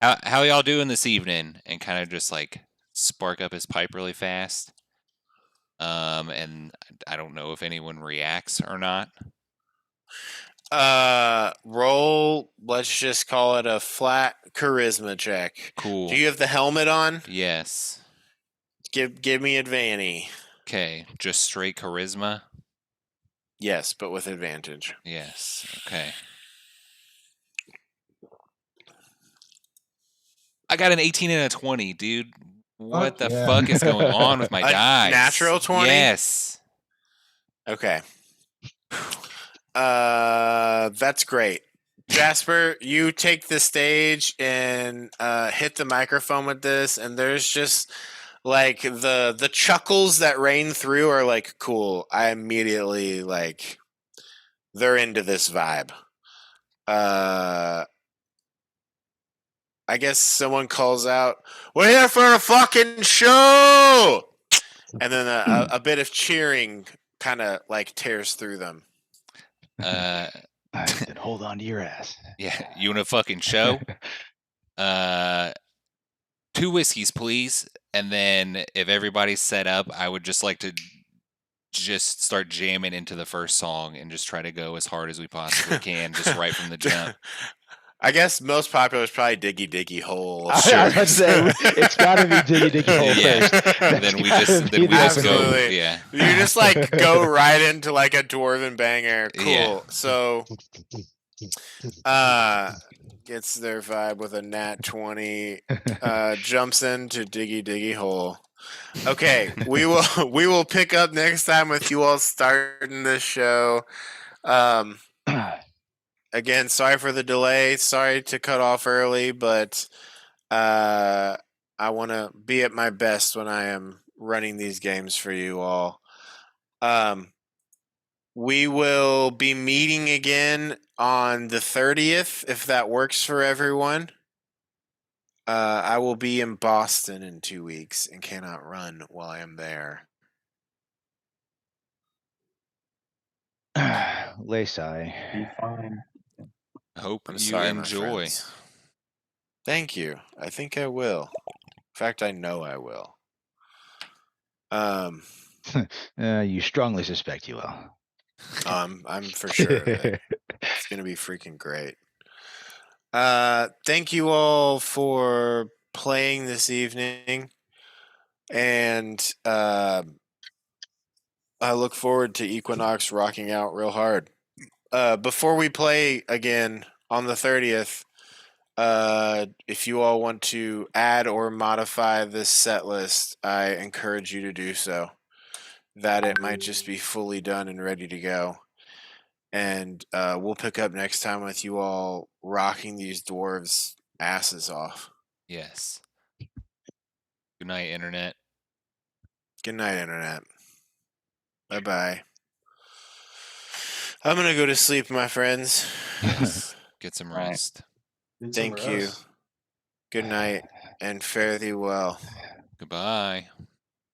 how y'all doing this evening? And kind of just like spark up his pipe really fast. And I don't know if anyone reacts or not. Roll. Let's just call it a flat charisma check. Cool. Do you have the helmet on? Yes. Give me advantage. Okay, just straight charisma. Yes, but with advantage. Yes. Okay. I got an 18 and a 20, dude. What the fuck is going on with my dice? Natural 20? Yes. Okay. That's great. Jasper, you take the stage and hit the microphone with this, and there's just like the chuckles that rain through are like cool. I immediately like they're into this vibe. I guess someone calls out, "We're here for a fucking show!" And then a bit of cheering kind of like tears through them. I said, hold on to your ass. Yeah, you want a fucking show? 2 whiskeys, please. And then if everybody's set up, I would just like to just start jamming into the first song and just try to go as hard as we possibly can, just right from the jump. I guess most popular is probably Diggy Diggy Hole. I was about to say, it's got to be Diggy Diggy Hole Yeah. first. Then we just go. Absolutely. Yeah. You just like go right into like a dwarven banger. Cool. Yeah. So gets their vibe with a nat 20. Jumps into Diggy Diggy Hole. Okay, we will pick up next time with you all starting this show. Again, sorry for the delay. Sorry to cut off early, but I want to be at my best when I am running these games for you all. We will be meeting again on the 30th, if that works for everyone. I will be in Boston in 2 weeks and cannot run while I am there. Laysai. Be fine. I hope I'm you sorry, my enjoy. friends. Thank you. I think I will. In fact, I know I will. You strongly suspect you will. I'm for sure of it. It's gonna be freaking great. Thank you all for playing this evening, and I look forward to Equinox rocking out real hard. Before we play again on the 30th, if you all want to add or modify this set list, I encourage you to do so. That it might just be fully done and ready to go. And we'll pick up next time with you all rocking these dwarves' asses off. Yes. Good night, Internet. Good night, Internet. Bye-bye. I'm going to go to sleep, my friends. Yes. Get some Right. rest. Thank you. Good night, and fare thee well. Goodbye.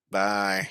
Bye.